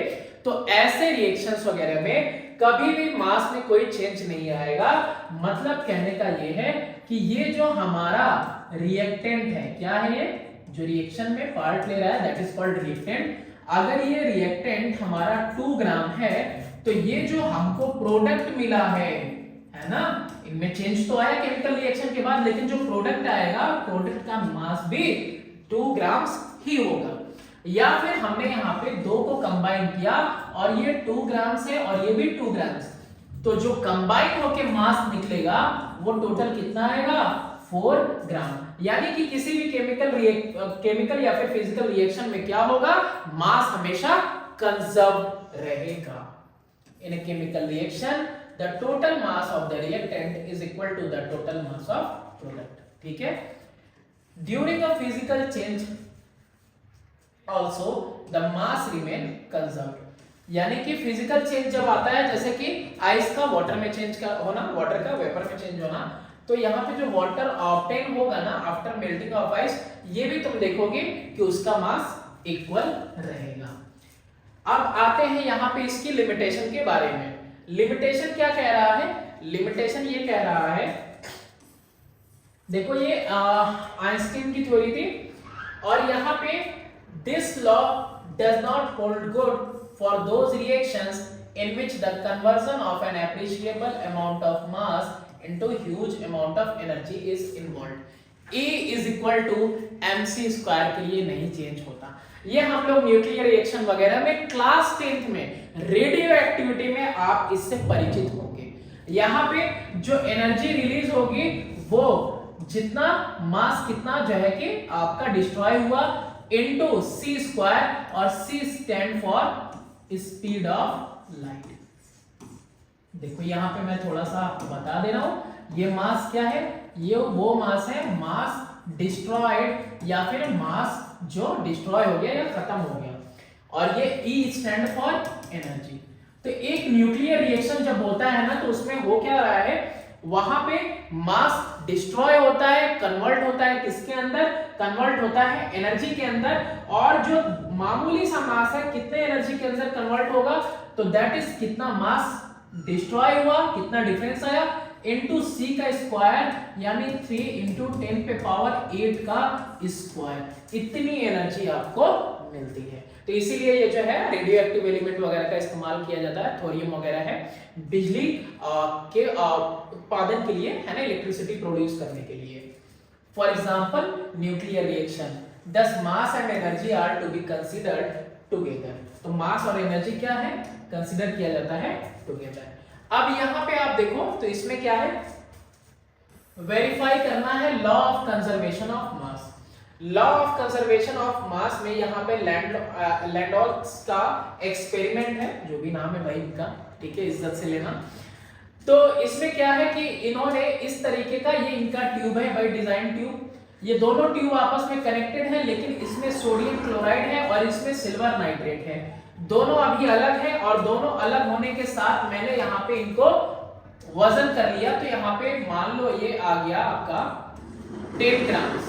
तो ऐसे रिएक्शंस वगैरह में कभी भी मास में कोई चेंज नहीं आएगा। मतलब कहने का ये है कि ये जो हमारा रिएक्टेंट है, क्या है ये जो रिएक्शन में पार्ट ले रहा है, दैट इज कॉल्ड रिएक्टेंट। अगर ये रिएक्टेंट हमारा 2 ग्राम है तो ये जो हमको प्रोडक्ट मिला है ना, इनमें चेंज तो आया केमिकल रिएक्शन के बाद, लेकिन जो प्रोडक्ट आएगा प्रोडक्ट का मास भी 2 ग्राम्स ही होगा। या फिर हमने यहाँ पे 2 को कंबाइन किया और ये 2 ग्राम्स है और ये भी 2 ग्राम्स, तो जो कंबाइन होके मास निकलेगा वो टोटल कितना आएगा 4 ग्राम। यानी कि किसी भी केमिकल या फिर फिजिकल रिएक्शन में क्या होगा, मास हमेशा कंजर्व रहेगा। In a chemical reaction the total mass of the reactant is equal to the total mass of product. ठीक है, during a physical change also the mass remain conserved। यानी कि फिजिकल चेंज जब आता है, जैसे कि आइस का वाटर में चेंज का होना, वाटर का वेपर में चेंज होना, तो यहाँ पे जो वाटर ऑब्टेन होगा ना आफ्टर मेल्टिंग ऑफ आइस, ये भी तुम देखोगे कि उसका मास इक्वल रहेगा। अब आते हैं यहाँ पे इसकी लिमिटेशन के बारे में। लिमिटेशन क्या कह रहा है, लिमिटेशन ये कह रहा है, देखो ये आइंस्टीन की थ्योरी थी और यहाँ पे this law does not hold good for those reactions in which the conversion of an appreciable amount of mass into huge amount of energy is involved। E is equal to mc square के लिए नहीं चेंज होता। ये हम लोग न्यूक्लियर रिएक्शन वगैरह में क्लास 10th में रेडियो एक्टिविटी में आप इससे परिचित होंगे। यहाँ पे जो एनर्जी रिलीज होगी वो जितना मास कितना जो है कि आपका डिस्ट्रॉय हुआ इनटू c स्क्वायर, और c stand for speed of light. देखो यहाँ पे मैं थोड़ा सा बता दे रहा हूं, ये मास क्या है, ये वो मास है मास डिस्ट्रॉयड या फिर मास जो डिस्ट्रॉय हो गया या खत्म हो गया, और ये E स्टैंड फॉर एनर्जी। तो एक न्यूक्लियर रिएक्शन जब होता है ना तो उसमें हो क्या रहा है, वहां पे मास डिस्ट्रॉय होता है, कन्वर्ट होता है किसके अंदर, कन्वर्ट होता है एनर्जी के अंदर, और जो मामूली सा मास है कितने एनर्जी के अंदर कन्वर्ट होगा, तो दैट इज कितना मास डिस्ट्रॉय हुआ, कितना डिफरेंस आया, इनटू c का स्क्वायर यानी 3 इंटू 10 पे पावर 8 का स्क्वायर, इतनी एनर्जी आपको मिलती है। तो इसीलिए ये जो है रेडियो एक्टिव एलिमेंट वगैरह का इस्तेमाल किया जाता है, थोरियम वगैरह है बिजली के उत्पादन के लिए, है ना, इलेक्ट्रिसिटी प्रोड्यूस करने के लिए। For example nuclear reaction, thus mass and energy are to be considered together. तो मास और एनर्जी क्या है, कंसीडर किया जाता है टुगेदर। अब यहाँ पे आप देखो तो इसमें क्या है, वेरीफाई करना है law of conservation of mass. Law of conservation of मास में यहाँ पे लैंडोल्फ का एक्सपेरिमेंट है, जो भी नाम है भाई इनका, ठीक है, इज्जत से लेना। तो इसमें क्या है कि इन्होंने इस तरीके का, ये इनका ट्यूब है भाई, डिजाइन ट्यूब, ये दोनों ट्यूब आपस में कनेक्टेड है, लेकिन इसमें सोडियम क्लोराइड है और इसमें सिल्वर नाइट्रेट है, दोनों अभी अलग है। और दोनों अलग होने के साथ मैंने यहाँ पे इनको वजन कर लिया, तो यहाँ पे मान लो ये आ गया आपका 10 ग्राम,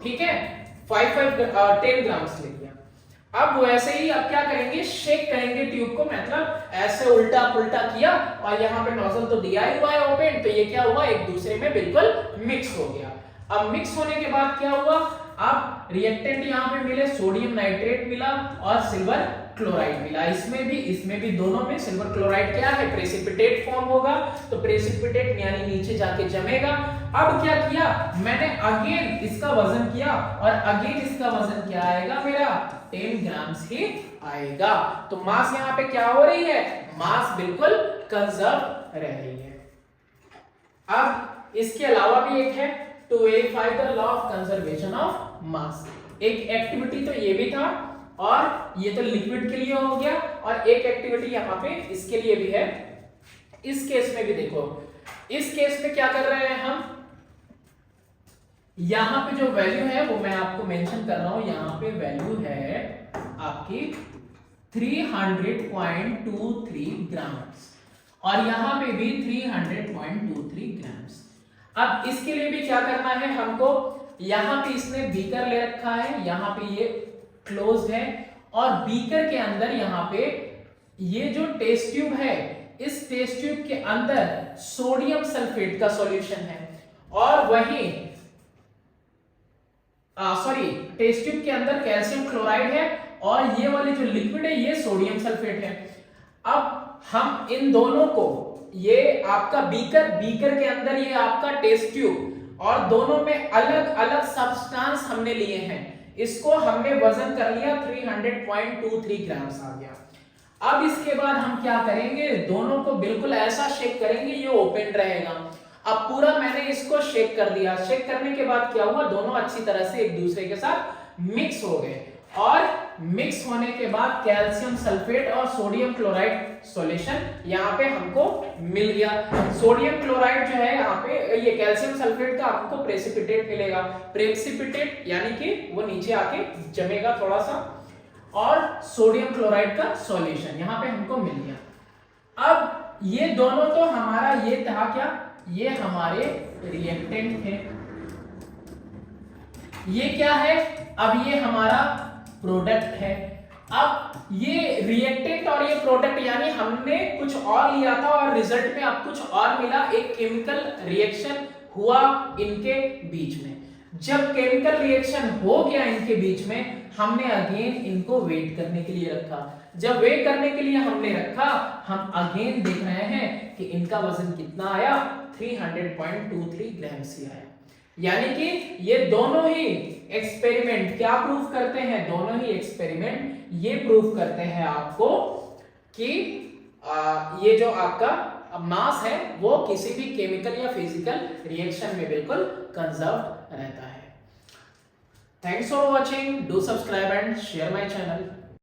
ठीक है, 10 ग्राम ले लिया। अब वैसे ही अब क्या करेंगे, शेक करेंगे ट्यूब को, मतलब ऐसे उल्टा पुल्टा किया, और यहाँ पे नोजल तो दिया ही हुआ है ओपन, तो ये क्या हुआ, एक दूसरे में बिल्कुल मिक्स हो गया। अब मिक्स होने के बाद क्या हुआ, अब रिएक्टेंट यहाँ पे मिले, सोडियम नाइट्रेट मिला और सिल्वर क्लोराइड मिला। इसमें भी दोनों में सिल्वर क्लोराइड क्या है, प्रेसिपिटेट फॉर्म होगा, तो प्रेसिपिटेट यानी नीचे जाके जमेगा। अब क्या किया मैंने, अगेन इसका वजन किया, और अगेन इसका वजन क्या आएगा मेरा, 10 ग्राम ही आएगा। तो मास यहाँ पे क्या हो रही है, मास बिल्कुल कंजर्व रह रही है। अब इसके अलावा भी एक है to verify the law of conservation of mass. एक एक्टिविटी तो ये भी था, और ये तो लिक्विड के लिए हो गया, और एक एक्टिविटी यहाँ पे इसके लिए भी है। इस केस में भी देखो, इस केस में क्या कर रहे हैं हम, यहां पे जो वैल्यू है वो मैं आपको मेंशन कर रहा हूं, यहां पे वैल्यू है आपकी 300.23 ग्राम्स, और यहां पे भी 300.23 ग्राम्स। अब इसके लिए भी क्या करना है हमको, यहां पे इसने बीकर ले रखा है, यहां पे ये क्लोज्ड है, और बीकर के अंदर यहां पे ये जो टेस्ट ट्यूब है, इस टेस्ट ट्यूब के अंदर सोडियम सल्फेट का सॉल्यूशन है, और वही टेस्ट ट्यूब के अंदर कैल्शियम क्लोराइड है, और ये वाली जो लिक्विड है ये सोडियम सल्फेट है। अब हम इन दोनों को, ये आपका बीकर के अंदर ये आपका टेस्ट ट्यूब, और दोनों में अलग अलग सब्सटेंस हमने लिए हैं, इसको हमने वजन कर लिया 300.23 ग्राम्स आ गया। अब इसके बाद हम क्या करेंगे, दोनों को बिल्कुल ऐसा शेक करेंगे, ये ओपन रहेगा। अब पूरा मैंने इसको शेक कर दिया, शेक करने के बाद क्या हुआ, दोनों अच्छी तरह से एक दूसरे के साथ मिक्स हो गए, और मिक्स होने के बाद कैल्शियम सल्फेट और सोडियम क्लोराइड सॉल्यूशन यहाँ पे हमको मिल गया। सोडियम क्लोराइड जो है यहाँ पे, ये कैल्शियम सल्फेट का हमको प्रेसिपिटेट मिलेगा, प्रेसिपिटेट यानी कि वो नीचे आके जमेगा थोड़ा सा, और सोडियम क्लोराइड का सॉल्यूशन यहाँ पे हमको मिल गया। अब ये दोनों तो हमारा ये था क्या, ये हमारे रिएक्टेंट थे, ये क्या है, अब ये हमारा प्रोडक्ट है। अब ये रिएक्टेंट और ये प्रोडक्ट, यानी हमने कुछ और लिया था और रिजल्ट में अब कुछ और मिला, एक केमिकल रिएक्शन हुआ इनके बीच में। जब केमिकल रिएक्शन हो गया इनके बीच में, हमने अगेन इनको वेट करने के लिए रखा। जब वेट करने के लिए हमने रखा, हम अगेन देख रहे हैं कि इनका वजन कितना आया, 300.23 ग्राम से आया। यानी कि ये दोनों ही एक्सपेरिमेंट क्या प्रूव करते हैं, दोनों ही एक्सपेरिमेंट ये प्रूव करते हैं आपको कि ये जो आपका मास है वो किसी भी केमिकल या फिजिकल रिएक्शन में बिल्कुल कंजर्व रहता है। Thanks for watching, do subscribe and share my channel.